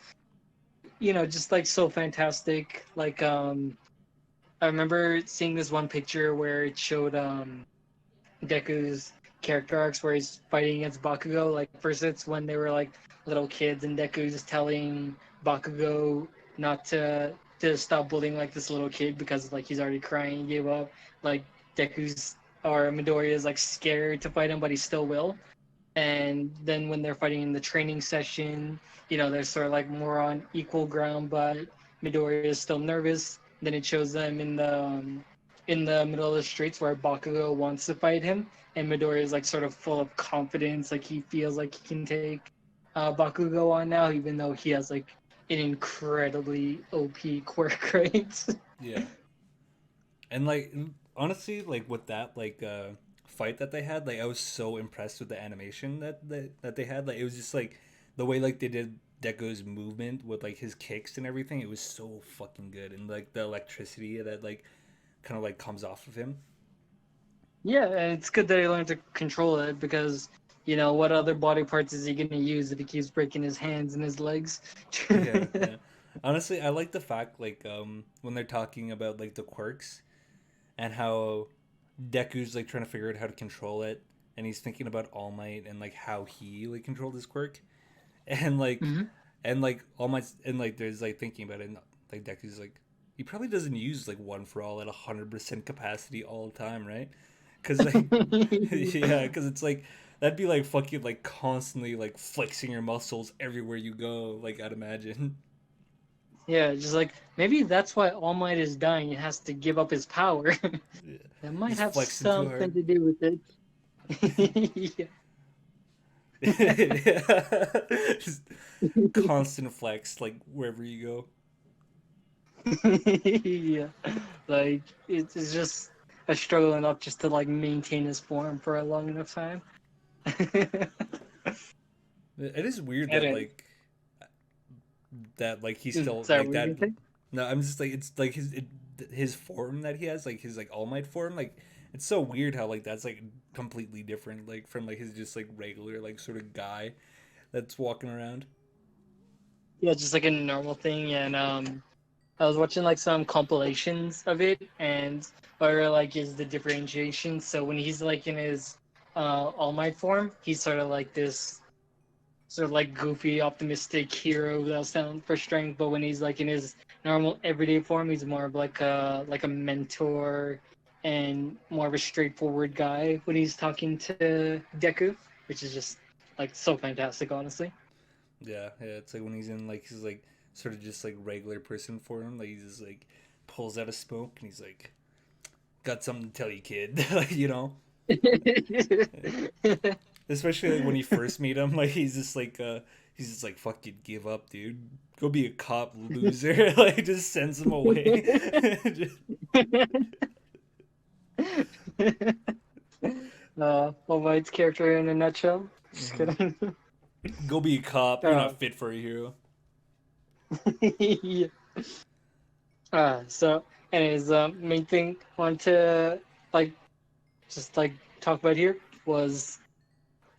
just like so fantastic. Like I remember seeing this one picture where it showed Deku's character arcs where he's fighting against Bakugo. Like first it's when they were like little kids and Deku's telling Bakugo not to stop bullying like this little kid because like he's already crying, he gave up. Like Deku's or Midoriya is like scared to fight him, but he still will. And then when they're fighting in the training session, they're sort of like more on equal ground, but Midoriya is still nervous. Then it shows them in the middle of the streets where Bakugo wants to fight him, and Midoriya is like sort of full of confidence, like he feels like he can take Bakugo on now, even though he has like an incredibly OP quirk, right? Yeah. And like honestly, like with that fight that they had, like I was so impressed with the animation that they had. Like it was just like the way like they did Deku's movement with like his kicks and everything. It was so fucking good, and like the electricity that like kind of like comes off of him. Yeah, and it's good that he learned to control it because what other body parts is he going to use if he keeps breaking his hands and his legs? Yeah, yeah. Honestly, I like the fact like when they're talking about like the quirks and how Deku's like trying to figure out how to control it, and he's thinking about All Might and like how he like controlled his quirk, and like Hmm. All Might and like there's like thinking about it, and like Deku's like he probably doesn't use like one for all at 100% capacity all the time, right? Because like yeah, because it's like that'd be like fucking like constantly like flexing your muscles everywhere you go. Like I'd imagine. Yeah, just like maybe that's why All Might is dying. He has to give up his power. Yeah. That might He's have flexing too something hard. to do with it. Just constant flex, like wherever you go. Yeah, like it's just a struggle enough just to like maintain his form for a long enough time. It It is weird that like he's is. still Sorry, like what were you that. gonna say? No, I'm just like it's like his form that he has, like his like All Might form, like it's so weird how like that's like completely different like from like his just like regular like sort of guy that's walking around. Yeah, just like a normal thing, and I was watching like some compilations of it, and or like is the differentiation. So when he's like in his All Might form, he's sort of like this sort of like goofy, optimistic hero without sound for strength. But when he's like in his normal everyday form, he's more of like a mentor and more of a straightforward guy when he's talking to Deku, which is just like so fantastic, honestly. Yeah, yeah. It's like when he's in like his like sort of just like regular person form, like he just like pulls out a smoke and he's like, "Got something to tell you, kid." Like you know, especially like when you first meet him, like he's just like fucking give up, dude. Go be a cop, loser. Like just sends him away. Just, All Might's character in a nutshell. Just mhm. kidding. Go be a cop. You're uh, not fit for a hero. yeah. So, anyways, main thing I wanted to like just like talk about here was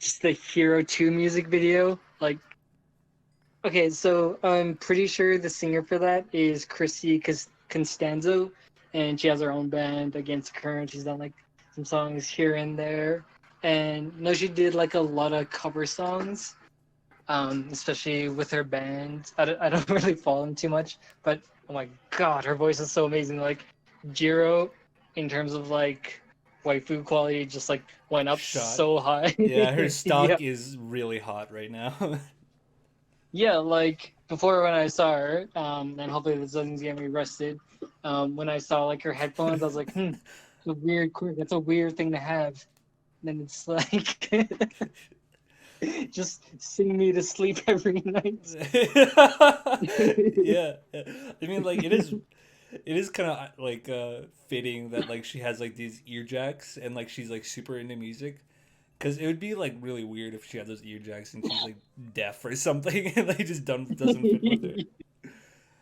just the Hero 2 music video. Like, okay, so I'm pretty sure the singer for that is Chrissy Constanzo, and she has her own band Against the Current. She's done like some songs here and there, and no, she did like a lot of cover songs, especially with her band. I don't really follow them too much, but oh my god, her voice is so amazing. Like Jiro, in terms of like waifu quality, just like went up Shot. so high. Yeah, her Yeah, stock is really hot right now. yeah. Like before when I saw her, and hopefully this doesn't get me arrested. When I saw like her headphones, I was like, it's a weird quirk. That's a weird thing to have. And then it's like just sing me to sleep every night. Yeah, I mean, like it is kind of like fitting that like she has like these ear jacks and like she's like super into music because it would be like really weird if she had those ear jacks and she's like deaf or something and like just doesn't fit with her.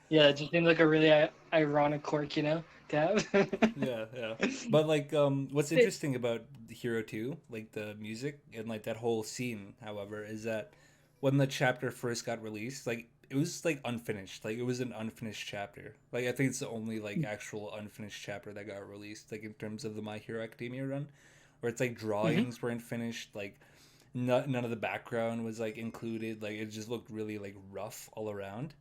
Yeah, it just seems like a really ironic quirk, to have. Yeah, yeah. But like what's interesting about Hero 2, like the music and like that whole scene, however, is that when the chapter first got released, like it was like unfinished. Like it was an unfinished chapter. Like I think it's the only like actual unfinished chapter that got released like in terms of the My Hero Academia run, where it's like Hmm. drawings weren't finished, like none of the background was like included. Like it just looked really like rough all around.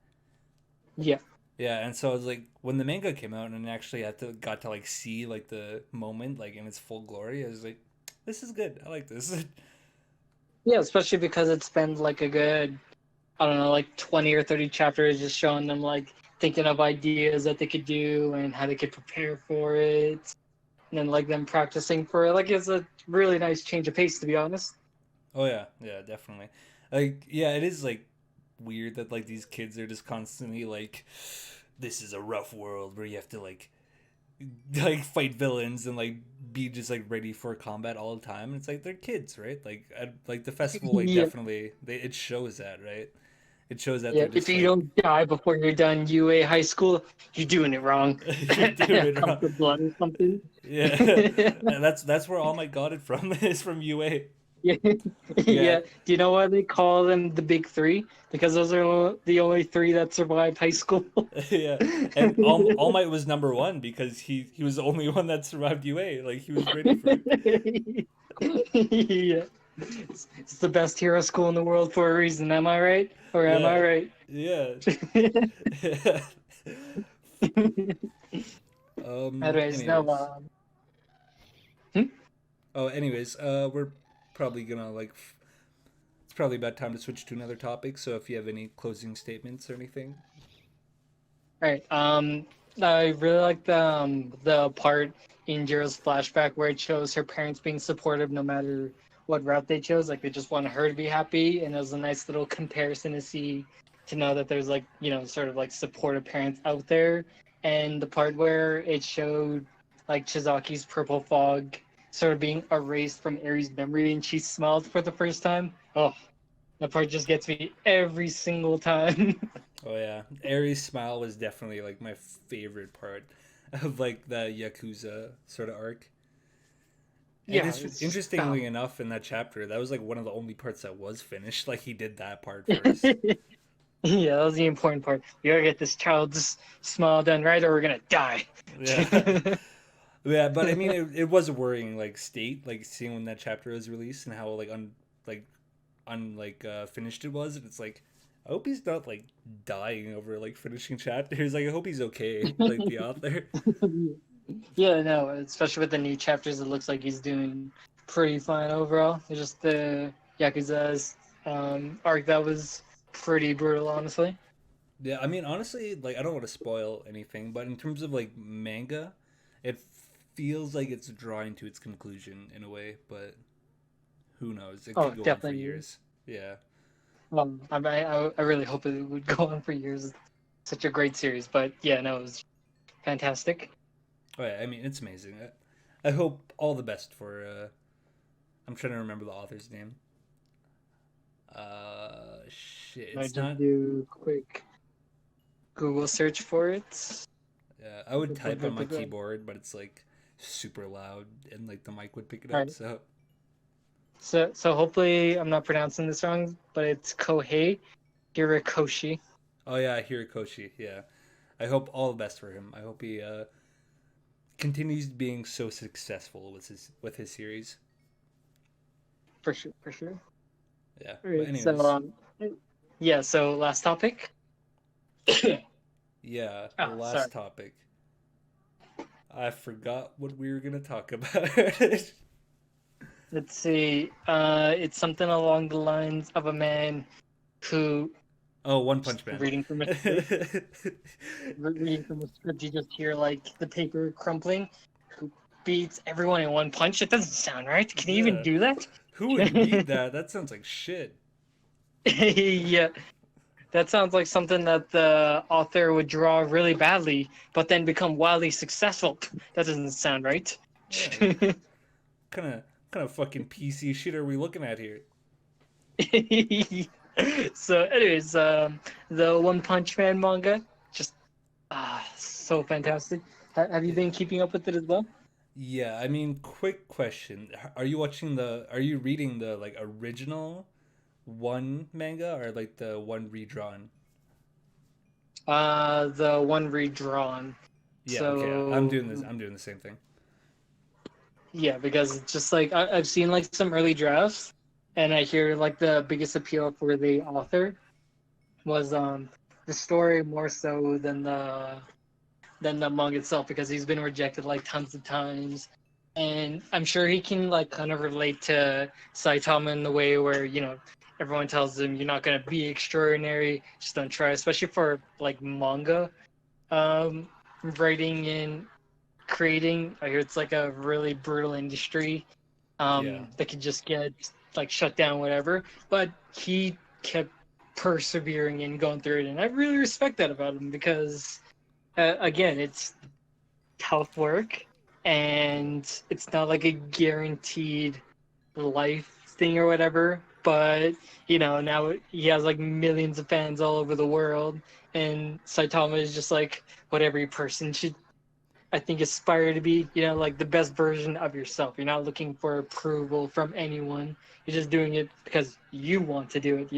Yeah. Yeah, and so I was like, when the manga came out and actually got to like see like the moment like in its full glory, I was like, this is good. I like this. Yeah, especially because it spends like a good, I don't know, like 20 or 30 chapters just showing them like thinking of ideas that they could do and how they could prepare for it. And then like them practicing for it. Like it's a really nice change of pace, to be honest. Oh yeah, yeah, definitely. Like yeah, it is like weird that like these kids are just constantly like, this is a rough world where you have to like fight villains and like be just like ready for combat all the time. And it's like they're kids, right? Like the festival like Yeah. definitely it shows that, right? It shows that Yeah. they're If just you like don't die before you're done UA high school, you're doing it wrong. you're doing it Pump wrong. the blood or something. Yeah, and that's where all my got it from is from UA. Yeah. Yeah, Yeah. Do you know why they call them the big three? Because those are the only three that survived high school. yeah, and All Might was number one because he was the only one that survived UA. Like he was ready for it. Yeah. It's the best hero school in the world for a reason. Am I right? Or am I Yeah, right? yeah. Anyways, no. Anyways, Hmm? anyways, we're probably gonna like. It's probably about time to switch to another topic. So if you have any closing statements or anything. Right. I really like the part in Jiro's flashback where it shows her parents being supportive no matter what route they chose. Like they just wanted her to be happy, and it was a nice little comparison to see, to know that there's like sort of like supportive parents out there. And the part where it showed like Chizaki's purple fog sort of being erased from Ari's memory, and she smiled for the first time. Oh, that part just gets me every single time. Oh yeah, Aries' smile was definitely like my favorite part of like the Yakuza sort of arc. And Yeah, it's it's just interestingly enough, in that chapter, that was like one of the only parts that was finished. Like he did that part first. yeah, that was the important part. We gotta get this child's smile done right, or we're gonna die. Yeah, yeah. But I mean, it was a worrying like state, like seeing when that chapter was released and how like finished it was. And it's like, I hope he's not like dying over like finishing chapters. Like I hope he's okay, like the author. Yeah, no, especially with the new chapters, it looks like he's doing pretty fine overall. It's just the Yakuza's arc that was pretty brutal, honestly. Yeah, I mean, honestly, like I don't want to spoil anything, but in terms of like manga, it feels like it's drawing to its conclusion in a way. But who knows? It Oh, could go on for definitely. years. Yeah. I really hope it would go on for years. It's such a great series, but yeah, no, it was fantastic. Oh yeah, I mean, it's amazing. I hope all the best for. I'm trying to remember the author's name. Shit, I it's just not. do quick Google search for it. Yeah, I would type on my keyboard, but it's like super loud, and like the mic would pick it All up. right. So. So hopefully I'm not pronouncing this wrong, but it's Kohei Hirikoshi. Oh yeah, Hirikoshi. Yeah, I hope all the best for him. I hope he continues being so successful with his series. For sure, for sure. Yeah. All But right, so anyways, yeah, so last topic. yeah. Oh, sorry. Last topic. I forgot what we were gonna talk about. Let's see. It's something along the lines of a man who Oh, One just Punch Man. reading from a script. Reading from a script, you just hear like the paper crumpling. Who beats everyone in one punch? It doesn't sound right. Can you even Yeah. do that? Who would read that? That sounds like shit. Yeah, that sounds like something that the author would draw really badly, but then become wildly successful. That doesn't sound right. Yeah. Kind of fucking PC shit are we looking at here? So, anyways, the One Punch Man manga, just so fantastic. Have you been keeping up with it as well? Yeah, I mean, quick question. Are you watching are you reading the like original one manga or like the one redrawn? The one redrawn. Yeah, okay. I'm So doing this. I'm doing the same thing. yeah, because it's just like I've seen like some early drafts, and I hear like the biggest appeal for the author was the story more so than the manga itself, because he's been rejected like tons of times, and I'm sure he can like kind of relate to Saitama in the way where everyone tells him you're not gonna be extraordinary, just don't try, especially for like manga um, writing and creating. I hear it's like a really brutal industry Yeah. that could just get like shut down, whatever. But he kept persevering and going through it, and I really respect that about him because, again, it's tough work, and it's not like a guaranteed life thing or whatever. But now he has like millions of fans all over the world, and Saitama is just like what every person should, I think, aspire to be, like the best version of yourself. You're not looking for approval from anyone. You're just doing it because you want to do it.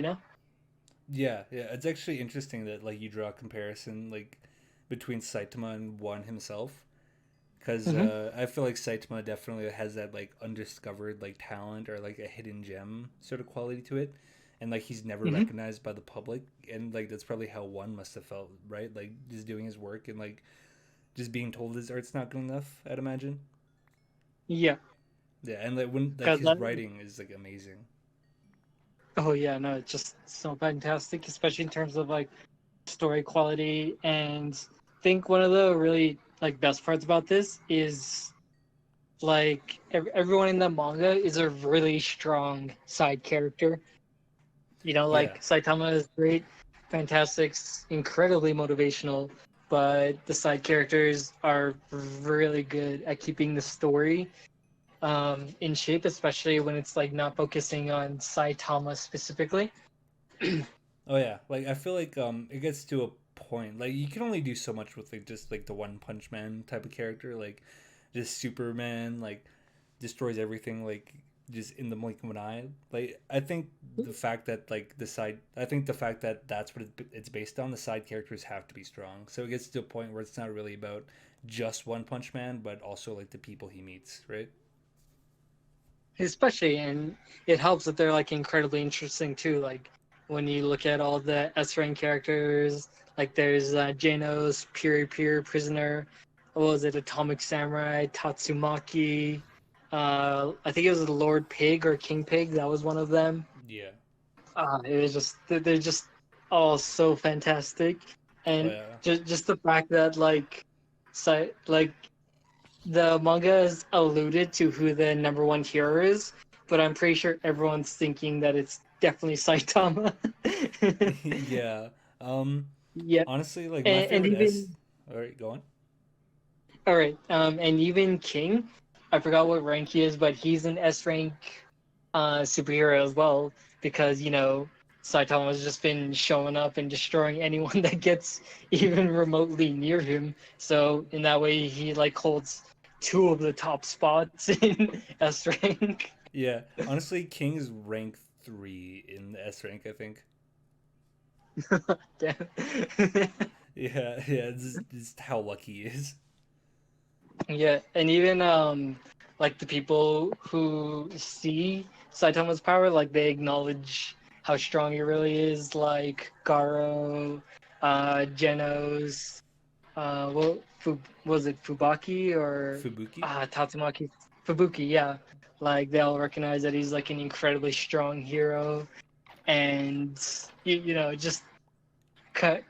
Yeah, yeah. It's actually interesting that like you draw a comparison like between Saitama and One himself, because Hmm. I feel like Saitama definitely has that like undiscovered like talent or like a hidden gem sort of quality to it, and like he's never Hmm. recognized by the public, and like that's probably how One must have felt, right? Like just doing his work and like just being told his art's not good enough. I'd imagine. Yeah, Yeah, and like when like because his writing is like amazing. oh yeah, no, it's just so fantastic, especially in terms of like story quality, and I think one of the really like best parts about this is like everyone in the manga is a really strong side character. You know, Yeah. like Saitama is great, fantastic's incredibly motivational, but the side characters are really good at keeping the story in shape, especially when it's like not focusing on Saitama specifically. Oh yeah, like I feel like it gets to a point like you can only do so much with like just like the One Punch Man type of character, like just Superman like destroys everything like just in the blink of an eye. Like I think the fact that like I think the fact that that's what it's based on, the side characters have to be strong. So it gets to a point where it's not really about just One Punch Man, but also like the people he meets, right? Especially, and it helps that they're like incredibly interesting too. Like when you look at all the S rank characters, like there's Genos, Pure Prisoner, what was it, Atomic Samurai, Tatsumaki. I think it was Lord Pig or King Pig. That was one of them. Yeah. It was just they're just all so fantastic, Oh and yeah. just the fact that like the manga has alluded to who the number one hero is, but I'm pretty sure everyone's thinking that it's definitely Saitama. Yeah. Um Yeah, Honestly, like my and favorite S. even All right, go on. all right, and even King, I forgot what rank he is, but he's an S rank superhero as well because Saitama's just been showing up and destroying anyone that gets even remotely near him. So in that way, he like holds two of the top spots in S rank. Yeah, honestly, King's rank 3 in the S rank, I think. Damn. Yeah, it's how lucky he is. Yeah, and even like the people who see Saitama's power, like they acknowledge how strong he really is, like Garo, Genos, was it Fubaki or Fubuki? Tatsumaki? Fubuki, yeah. Like they all recognize that he's like an incredibly strong hero, and just cut.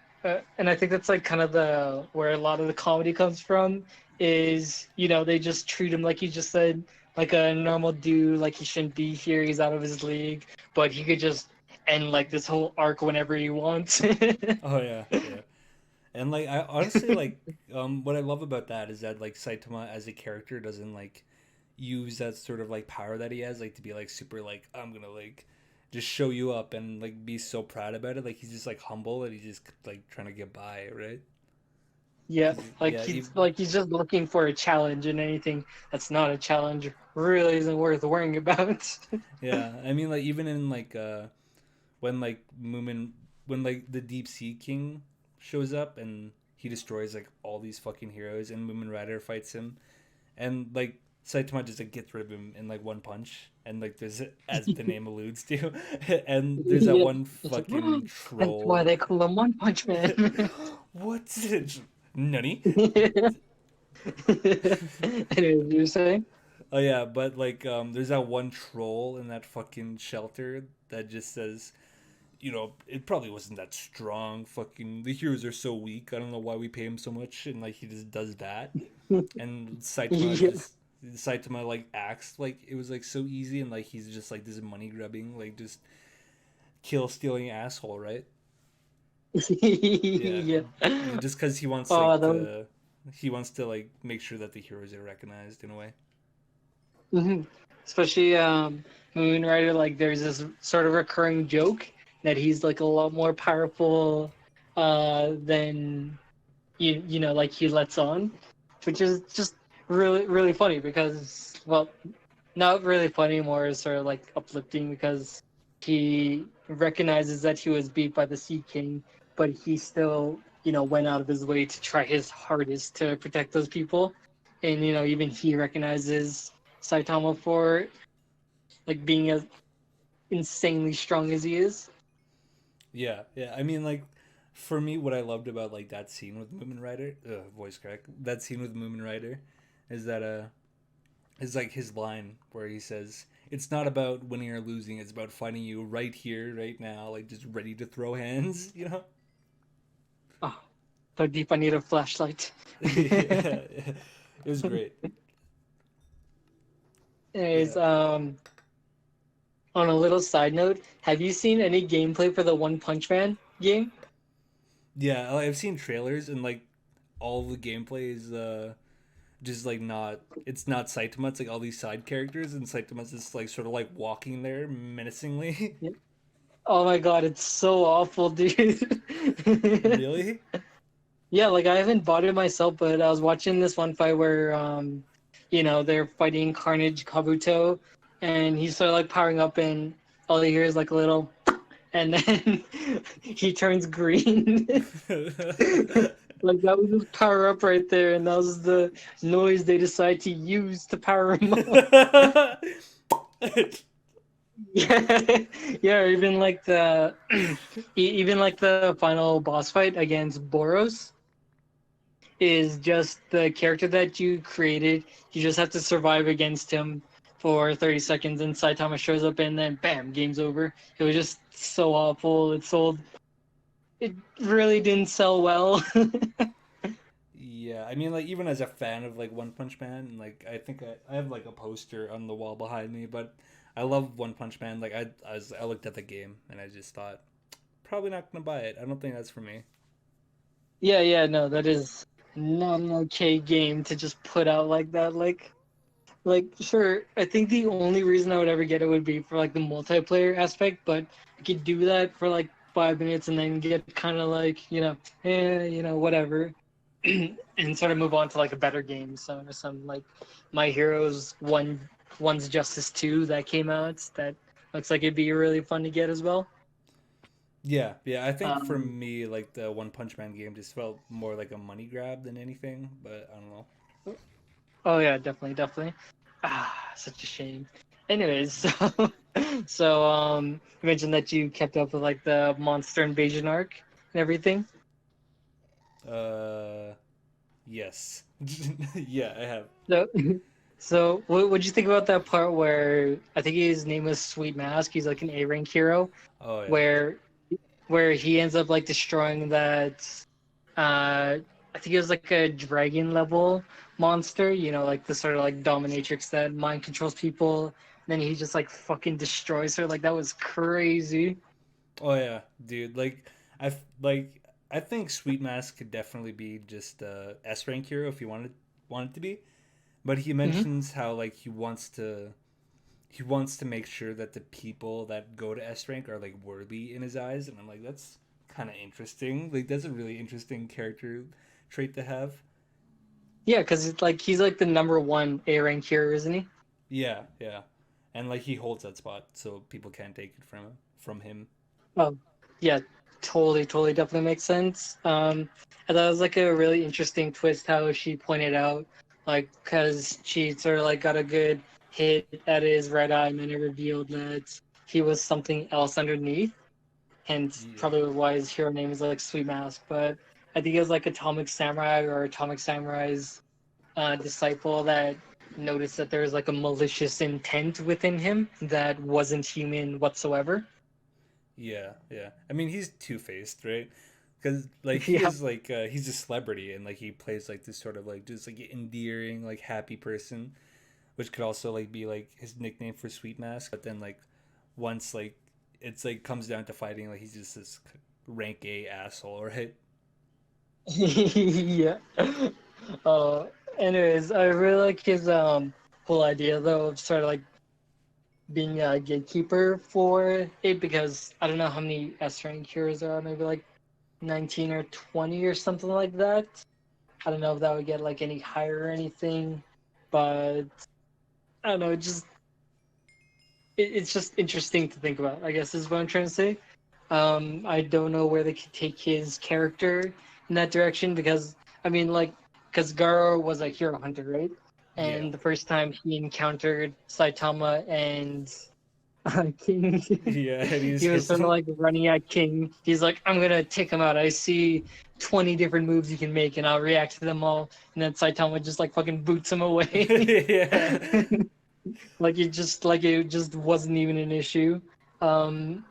And I think that's like kind of the where a lot of the comedy comes from is they just treat him like he just said like a normal dude, like he shouldn't be here, he's out of his league, but he could just end like this whole arc whenever he wants. Oh yeah, yeah. And like I honestly like what I love about that is that like Saitama as a character doesn't like use that sort of like power that he has like to be like super like I'm gonna like just show you up and like be so proud about it. Like he's just like humble and he's just like trying to get by, right? Yeah, Because like yeah, he's just looking for a challenge, and anything that's not a challenge really isn't worth worrying about. yeah. I mean like even in like when like Moomin when like the Deep Sea King shows up and he destroys like all these fucking heroes and Moomin Rider fights him and like Saitama just like gets rid of him in like one punch and like there's as the name alludes to and there's that Yeah, one it's like fucking that's why troll. they call him One Punch Man. What's it? Nutty. Yeah. Anyways, you were saying? Oh yeah, but like there's that one troll in that fucking shelter that just says it probably wasn't that strong. Fucking the heroes are so weak. I don't know why we pay him so much, and like he just does that. And Yeah. Saitama like acts like it was like so easy, and like he's just like this money grubbing, like just kill stealing asshole, right? Yeah, Yeah. just because Oh, that was, he wants to like make sure that the heroes are recognized in a way. mhm. Especially Moon Rider, like there's this sort of recurring joke that he's like a lot more powerful than like he lets on, which is just really really funny because well, not really funny, more sort of like uplifting because he recognizes that he was beat by the Sea King, but he still went out of his way to try his hardest to protect those people, and even he recognizes Saitama for like being as insanely strong as he is. Yeah, yeah. I mean, like, for me, what I loved about like that scene with Moomin Rider, voice crack. That scene with Moomin Rider, is that is like his line where he says, "It's not about winning or losing. It's about finding you right here, right now, like just ready to throw hands." You know? Oh, so deep I need a flashlight. Yeah, it was great. Anyways, Yeah, on a little side note, have you seen any gameplay for the One Punch Man game? yeah. I've seen trailers and like all the gameplay is just like not. It's not Saitama. It's like all these side characters, and Saitama's just like sort of like walking there menacingly. Yeah. Oh my god, it's so awful, dude. Really? Yeah, like I haven't bought it myself, but I was watching this one fight where they're fighting Carnage Kabuto and he's sort of like powering up and all you hear is like a little and then he turns green. Like that was his power up right there, and that was the noise they decide to use to power him up. Yeah, yeah, even like the even like the final boss fight against Boros is just the character that you created. You just have to survive against him for 30 seconds, and Saitama shows up, and then bam, game's over. It was just so awful. It really didn't sell well. Yeah, I mean, like even as a fan of like One Punch Man, like I think I have like a poster on the wall behind me, but I love One Punch Man. Like I looked at the game and I just thought probably not gonna buy it. I don't think that's for me. Yeah, yeah, no, that is not an okay game to just put out like that. Like, sure, I think the only reason I would ever get it would be for like the multiplayer aspect, but I could do that for like 5 minutes and then get kind of like, whatever, and sort of move on to like a better game. So some like My Heroes One's Justice 2 that came out that looks like it'd be really fun to get as well. Yeah, yeah. I think for Um, me, like the One Punch Man game just felt more like a money grab than anything. But I don't know. oh yeah, definitely, definitely. Ah, such a shame. Anyways, so you mentioned that you kept up with like the monster invasion arc and everything. Uh, yes, yeah, I have. So, so what'd you think about that part where I think his name was Sweet Mask? He's like an A rank hero, Oh yeah, where where he ends up like destroying that. I think it was like a dragon level monster. Like the sort of like dominatrix that mind controls people. And then he just like fucking destroys her. Like that was crazy. oh yeah, dude. Like I think Sweet Mask could definitely be just S rank hero if you wanted to be. But he Hmm. mentions how like he wants to make sure that the people that go to S rank are like worthy in his eyes, and I'm like, that's kind of interesting. Like that's a really interesting character trait to have. Yeah, because it's like he's like the number one A rank hero, isn't he? Yeah, yeah, and like he holds that spot, so people can't take it from him. Oh, yeah, totally, totally, definitely makes sense. And that was like a really interesting twist how she pointed out, like, because she sort of like got a good hit at his red eye, and then it revealed that he was something else underneath, hence Yeah, probably why his hero name is like Sweet Mask. But I think it was like Atomic Samurai or Atomic Samurai's disciple that noticed that there was like a malicious intent within him that wasn't human whatsoever. yeah, yeah. I mean, he's two faced, right? Because like he Yeah. is like he's a celebrity, and like he plays like this sort of like just like endearing, like happy person, which could also like be like his nickname for Sweet Mask. But then like once like it's like comes down to fighting, like he's just this rank A asshole, right? Yeah. Uh, anyways, I really like his whole idea though of sort of like being a gatekeeper for it because I don't know how many S rank heroes there are, maybe like 19 or 20 or something like that. I don't know if that would get like any higher or anything, but I don't know. It's just interesting to think about. I guess is what I'm trying to say. I don't know where they could take his character in that direction because I mean, like, because Garo was a hero hunter, right? Yeah, And the first time he encountered Saitama and King, yeah, and he just he was hits sort of him. like running at King. He's like, "I'm gonna take him out. I see 20 different moves you can make, and I'll react to them all." And then Saitama just like fucking boots him away, Yeah, like it just wasn't even an issue. Um,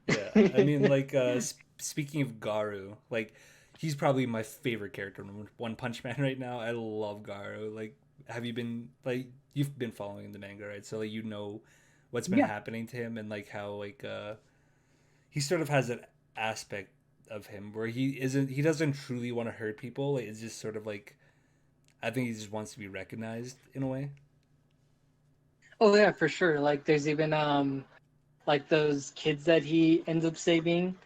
yeah. I mean, like speaking of Garu, like he's probably my favorite character in One Punch Man right now. I love Garo. Like, have you been like you've been following the manga, right? So like you know what's been Yeah. happening to him and like how like he sort of has an aspect of him where he doesn't truly want to hurt people. Like, it's just sort of like I think he just wants to be recognized in a way. Oh yeah, for sure. Like there's even like those kids that he ends up saving.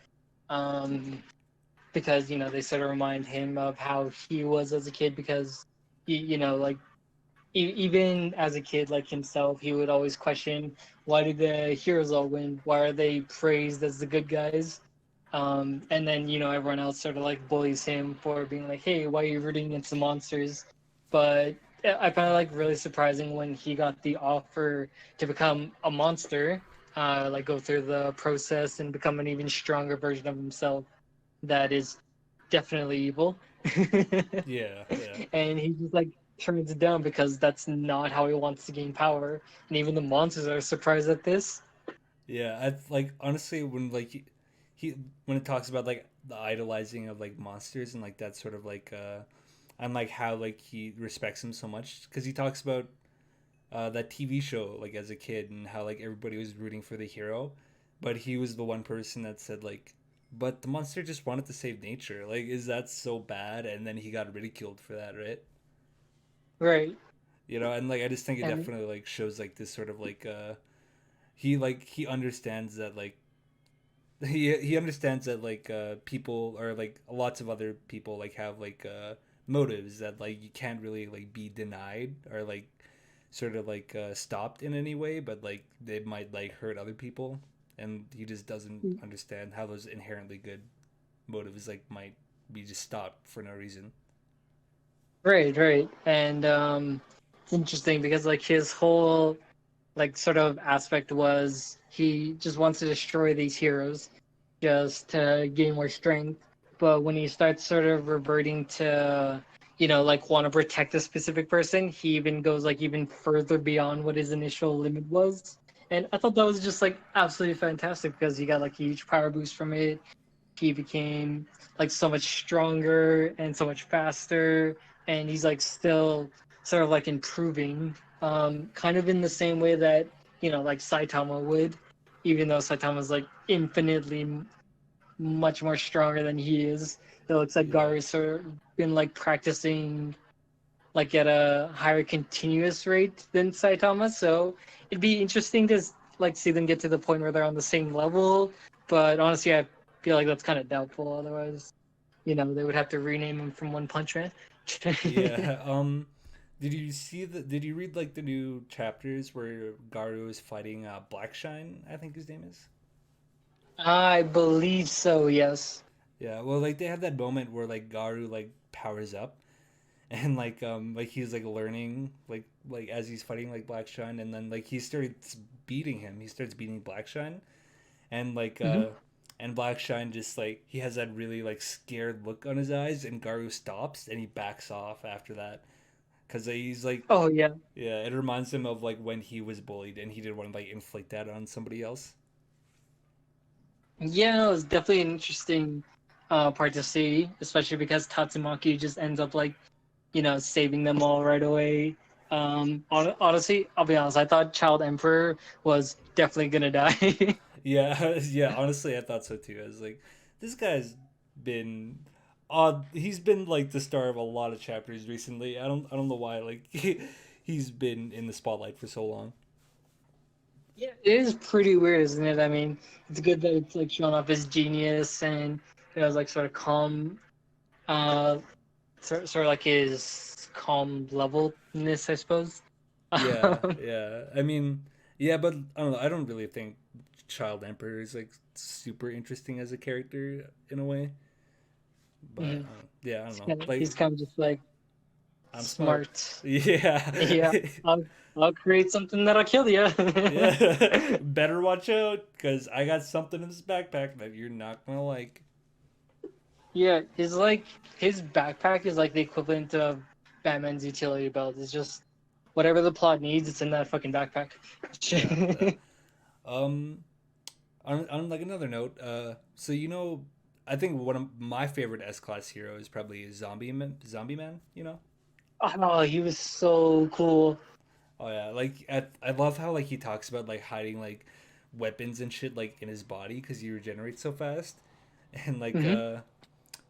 Um because they sort of remind him of how he was as a kid because like even as a kid like himself he would always question why do the heroes all win, why are they praised as the good guys, and then everyone else sort of like bullies him for being like, hey, why are you rooting against the monsters? But I found it like really surprising when he got the offer to become a monster, like go through the process and become an even stronger version of himself that is definitely evil. Yeah, yeah, And he just like turns it down because that's not how he wants to gain power. And even the monsters are surprised at this. yeah. I like honestly when like he when it talks about like the idolizing of like monsters and like that sort of like and like how like he respects him so much because he talks about that TV show like as a kid and how like everybody was rooting for the hero, but he was the one person that said like, but the monster just wanted to save nature. Like, is that so bad? And then he got ridiculed for that, right? Right. You know, and like I just think it And definitely like shows like this sort of he understands that like he understands that like people or like lots of other people like have like motives that like you can't really like be denied or like sort of like stopped in any way, but like they might like hurt other people, and he just doesn't understand how those inherently good motives like might be just stopped for no reason. right, right. And it's interesting because like his whole like sort of aspect was he just wants to destroy these heroes just to gain more strength. But when he starts sort of reverting to, like want to protect a specific person, he even goes like even further beyond what his initial limit was. And I thought that was just like absolutely fantastic because he got like a huge power boost from it. He became like so much stronger and so much faster, and he's like still sort of like improving, kind of in the same way that like Saitama would, even though Saitama's like infinitely much more stronger than he is. It looks like Yeah, Garu's sort of been like practicing like at a higher continuous rate than Saitama. So it'd be interesting to like see them get to the point where they're on the same level. But honestly, I feel like that's kind of doubtful. Otherwise, they would have to rename him from One Punch Man. yeah. Did you read like the new chapters where Garu is fighting Blackshine, I think his name is? I believe so. Yes. Yeah, well, like they have that moment where like Garu like powers up, and like he's like learning like as he's fighting like Blackshine, and then like he starts beating him. He starts beating Blackshine, and Hmm. and Blackshine just like he has that really like scared look on his eyes, and Garu stops and he backs off after that because he's like Oh yeah. yeah, it reminds him of like when he was bullied and he didn't want to like inflict that on somebody else. Yeah, no, it's definitely an interesting part to see, especially because Tatsumaki just ends up like saving them all right away. Honestly, I'll be honest. I thought Child Emperor was definitely gonna die. Yeah, yeah. Honestly, I thought so too. I was like, this guy's been odd. He's been like the star of a lot of chapters recently. I don't know why. Like he's been in the spotlight for so long. Yeah, it is pretty weird, isn't it? I mean, it's good that it's like showing off his genius and it's like sort of calm, uh, sort of like his calm levelness, I suppose. Yeah, yeah. I mean, yeah, but I don't know. I don't really think Child Emperor is like super interesting as a character in a way. But Mhm. yeah, I don't know. Like He's kind of just like I'm smart. smart. Yeah. Yeah, I'll create something that'll kill you. Yeah. Better watch out because I got something in this backpack that you're not gonna like. Yeah, his backpack is like the equivalent of Batman's utility belt. It's just whatever the plot needs, it's in that fucking backpack. Yeah, yeah. Um, on like another note, so you know, I think one of my favorite S class heroes is probably Zombie Man. Zombie Man, you know? Oh, he was so cool. Oh yeah, like I love how like he talks about like hiding like weapons and shit like in his body because he regenerates so fast, and like Hmm.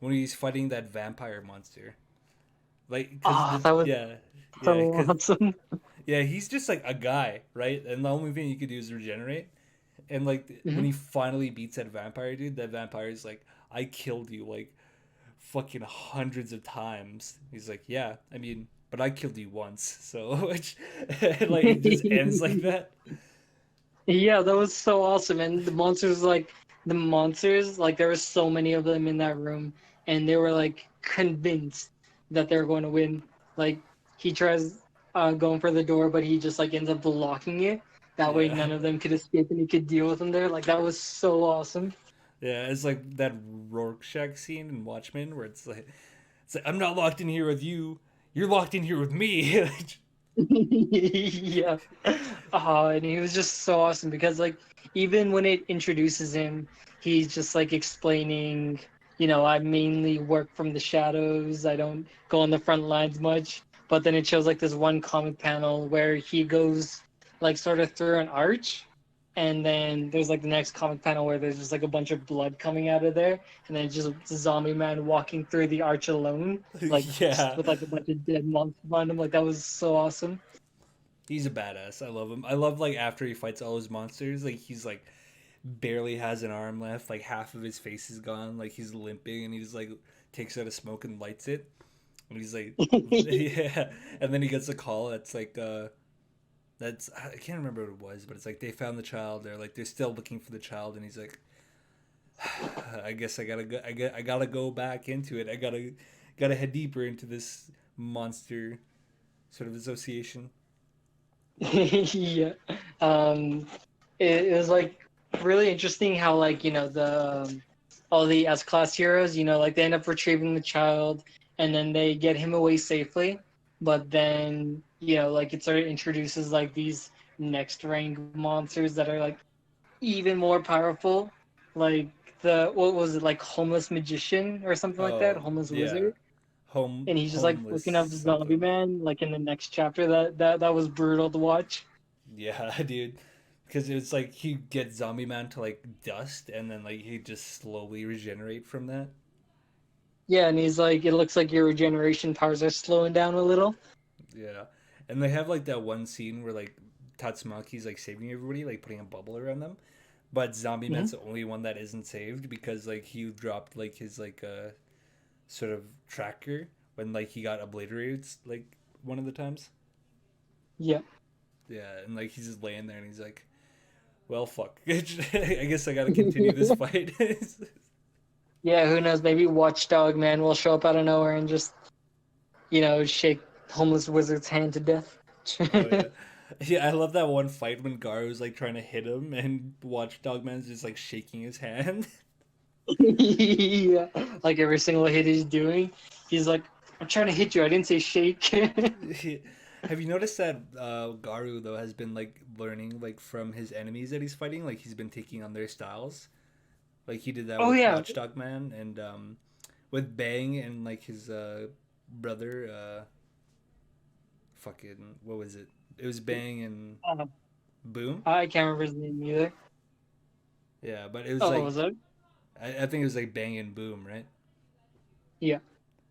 when he's fighting that vampire monster, like because Ah, the that was yeah so yeah because awesome. yeah he's just like a guy, right? And the only thing you could do is regenerate. And like when Hmm. he finally beats that vampire dude, that vampire is like, I killed you like fucking hundreds of times. He's like, yeah, I mean, but I killed you once, so which, like it just ends like that. Yeah, that was so awesome. And the monsters, like there were so many of them in that room, and they were like convinced that they were going to win. Like he tries going for the door, but he just like ends up blocking it. That way Yeah, none of them could escape and he could deal with them there. Like that was so awesome. yeah, it's like that Rorschach scene in Watchmen where it's like I'm not locked in here with you. You're locked in here with me. Yeah. And he was just so awesome because like even when it introduces him, he's just like explaining, I mainly work from the shadows. I don't go on the front lines much. But then it shows like this one comic panel where he goes like sort of through an arch. And then there's like the next comic panel where there's just like a bunch of blood coming out of there, and then just zombie man walking through the arch alone, like just Yeah, with like a bunch of dead monsters behind him. Like that was so awesome. he's a badass. I love him. I love like after he fights all his monsters, like he's like barely has an arm left, like half of his face is gone, like he's limping, and he just like takes out a smoke and lights it, and he's like, yeah, and then he gets a call that's like, that's I can't remember what it was, but it's like they found the child. They're like they're still looking for the child, and he's like, I guess I gotta go. I gotta go back into it. I gotta head deeper into this monster sort of association. Yeah. Um, it was like really interesting how like all the S class heroes, like they end up retrieving the child and then they get him away safely, but then like it sort of introduces like these next rank monsters that are like even more powerful, like the what was it, like homeless magician or something like that, Oh homeless yeah, wizard, and he's just like homeless looking up zombie something. man like in the next chapter. That was brutal to watch. Yeah, dude. Because it's like he gets Zombie Man to like dust, and then like he just slowly regenerate from that. Yeah, and he's like, it looks like your regeneration powers are slowing down a little. Yeah, and they have like that one scene where like Tatsumaki's like saving everybody, like putting a bubble around them, but Zombie Hmm. Man's the only one that isn't saved because like he dropped like his like sort of tracker when like he got obliterated like one of the times. Yeah. Yeah, and like he's just laying there and he's like, well, fuck. I guess I gotta continue this fight. Yeah, who knows? Maybe Watchdog Man will show up out of nowhere and just, shake homeless wizard's hand to death. Oh yeah, yeah. I love that one fight when Garu's like trying to hit him, and Watchdog Man's just like shaking his hand. Yeah, like every single hit he's doing, he's like, "I'm trying to hit you. I didn't say shake." Have you noticed that Garu though has been like learning like from his enemies that he's fighting? Like he's been taking on their styles. Like he did that Oh with yeah. Watchdog Man and with Bang and like his brother. Fucking what was it? It was Bang and Uh, Boom. I can't remember his name either. Yeah, but it was Oh, like was that? I think it was like Bang and Boom, right? Yeah.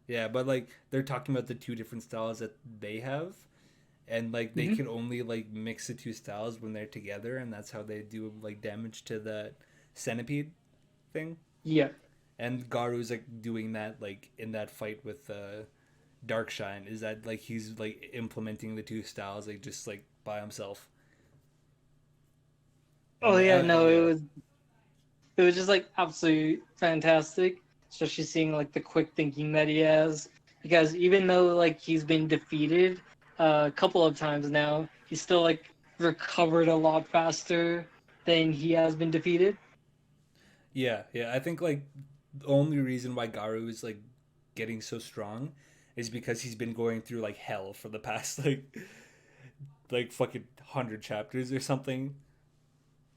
Yeah, but like they're talking about the two different styles that they have, and like they Hmm. can only like mix the two styles when they're together, and that's how they do like damage to that centipede thing. Yeah. And Garu's like doing that like in that fight with Darkshine. Is that like he's like implementing the two styles like just like by himself? Oh And yeah. No, it yeah, was it was just like absolutely fantastic, especially seeing like the quick thinking that he has. Because even though like he's been defeated a couple of times now, he's still like recovered a lot faster than he has been defeated. yeah. I think like the only reason why Garu is like getting so strong is because he's been going through like hell for the past like fucking 100 chapters or something.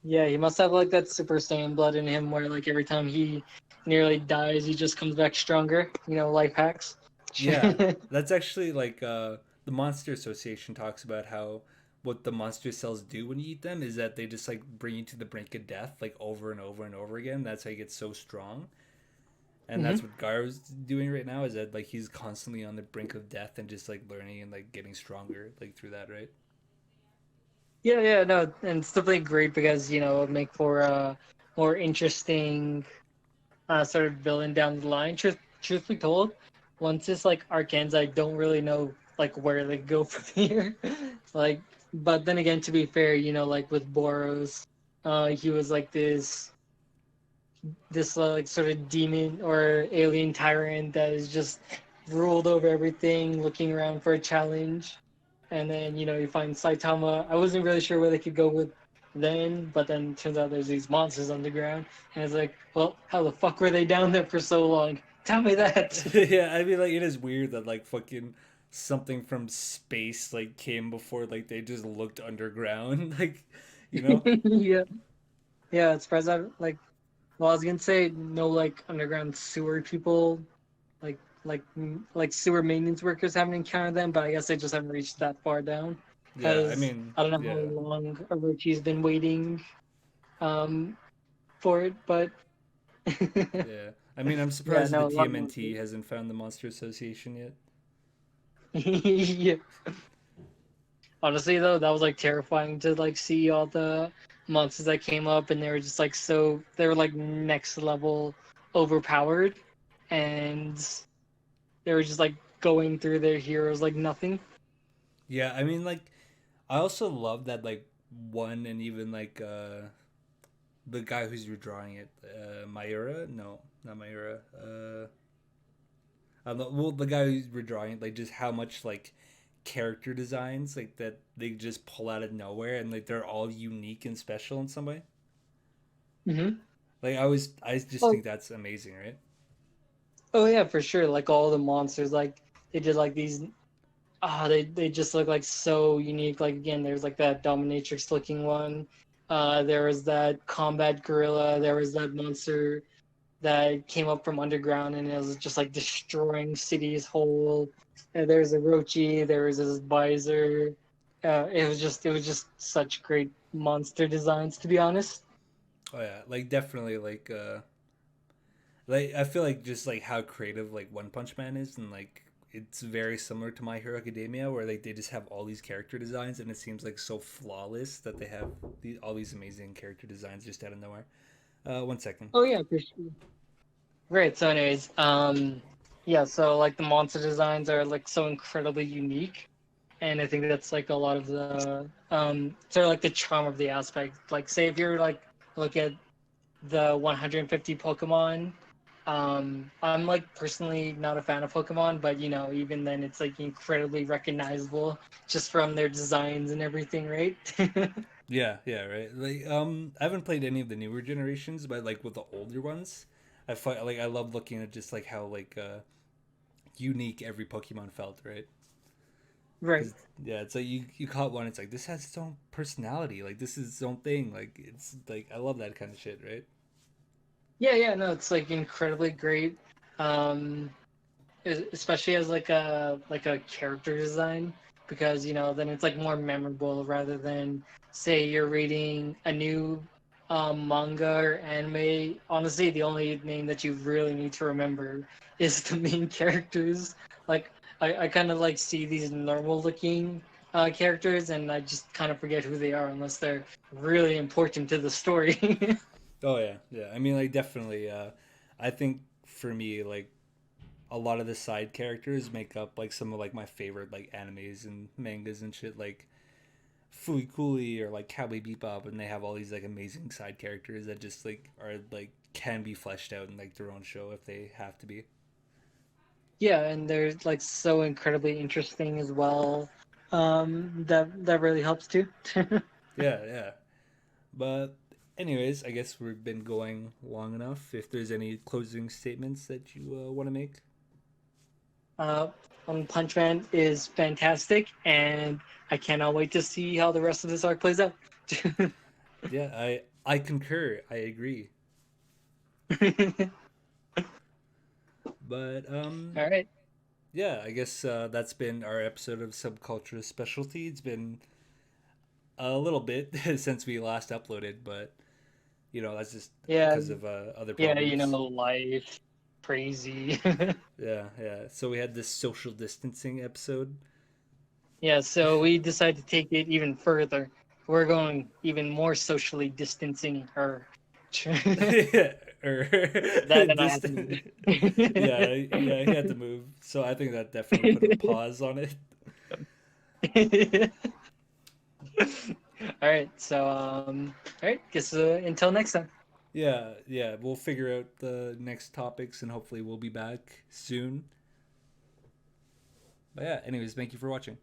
Yeah, he must have like that Super Saiyan blood in him, where like every time he nearly dies, he just comes back stronger. Life hacks. Yeah, that's actually like the Monster Association talks about how what the monster cells do when you eat them is that they just like bring you to the brink of death like over and over and over again. That's how you get so strong. And Hmm. that's what Garo's doing right now is that like he's constantly on the brink of death and just like learning and like getting stronger like through that, right? Yeah, yeah, no, and it's definitely great because it'll make for a more interesting sort of villain down the line. Truth be told, once it's like Arcans, I don't really know like where they go from here. Like, but then again, to be fair, like with Boros, he was like this like sort of demon or alien tyrant that is just ruled over everything, looking around for a challenge. And then you find Saitama. I wasn't really sure where they could go with then, but then it turns out there's these monsters underground, and it's like, well, how the fuck were they down there for so long? Tell me that. Yeah, I mean like it is weird that like fucking something from space like came before like they just looked underground like you know. Yeah, yeah. It's surprised I like. Well, I was gonna say no, like underground sewer people, like sewer maintenance workers haven't encountered them, but I guess they just haven't reached that far down Yeah, I because mean, I don't know how yeah. long Orochi's been waiting um for it, but Yeah. I mean, I'm yeah, surprised that the no, a lot of TMNT monsters. hasn't found the Monster Association yet. Yeah. Honestly, though, that was like terrifying to like see all the monsters that came up, and they were just like they were like next level overpowered, and they were just like going through their heroes like nothing. Yeah, I mean, like, I also love that, like, one and even, like, the guy who's redrawing it, Mayura? No, not Mayura. Well, the guy who's redrawing it, like, just how much, like, character designs, like, that they just pull out of nowhere and, like, they're all unique and special in some way. Hmm. Like, I just Oh, think that's amazing, right? oh yeah, for sure. Like all the monsters, like they did like these. They just look like so unique. Like again, there's like that dominatrix looking one. There was that combat gorilla. There was that monster that came up from underground and it was just like destroying cities whole. There's a Rochi, there was this Visor. It was just such great monster designs, to be honest. Oh, yeah. Like, definitely, like I feel like just like how creative like One Punch Man is, and like it's very similar to My Hero Academia, where like they just have all these character designs, and it seems like so flawless that they have all these amazing character designs just out of nowhere. 1 second. Oh yeah, for sure. Great. So, anyways, yeah. So like the monster designs are like so incredibly unique, and I think that's like a lot of the sort of like the charm of the aspect. Like, say if you're like look at the 150 Pokemon. I'm like personally not a fan of Pokemon, but even then, it's like incredibly recognizable just from their designs and everything, right? Yeah, yeah, right. Like I haven't played any of the newer generations, but like with the older ones, like I love looking at just like how like unique every Pokemon felt, right? Right. Because yeah, it's like you caught one, it's like this has its own personality, like this is its own thing, like it's like I love that kind of shit, right? Yeah, yeah, no, it's like incredibly great. Um, Especially as like a character design because then it's like more memorable rather than say you're reading a new manga or anime. Honestly, the only name that you really need to remember is the main characters. Like I kind of like see these normal looking characters and I just kind of forget who they are unless they're really important to the story. Oh yeah, yeah. I mean, like definitely. I think for me, like a lot of the side characters make up like some of like my favorite like animes and mangas and shit, like Fooey Cooley or like Cowboy Bebop, and they have all these like amazing side characters that just like are like can be fleshed out in like their own show if they have to be. Yeah, and they're like so incredibly interesting as well. That really helps too. Yeah, yeah. But anyways, I guess we've been going long enough. If there's any closing statements that you want to make. uh, Punch Man is fantastic, and I cannot wait to see how the rest of this arc plays out. Yeah, I concur. I agree. But All right. yeah, I guess that's been our episode of Subculture Specialty. It's been a little bit since we last uploaded, but that's just Yeah. because of other Yeah. problems. Life, crazy. Yeah, yeah. So we had this social distancing episode. Yeah. So we decided to take it even further. We're going even more socially distancing her. Yeah, or That and I this. had to move. Yeah, yeah. He had to move, so I think that definitely put a pause on it. All right. So all right. Guess until next time. Yeah, yeah. We'll figure out the next topics, and hopefully we'll be back soon. But yeah, anyways, thank you for watching.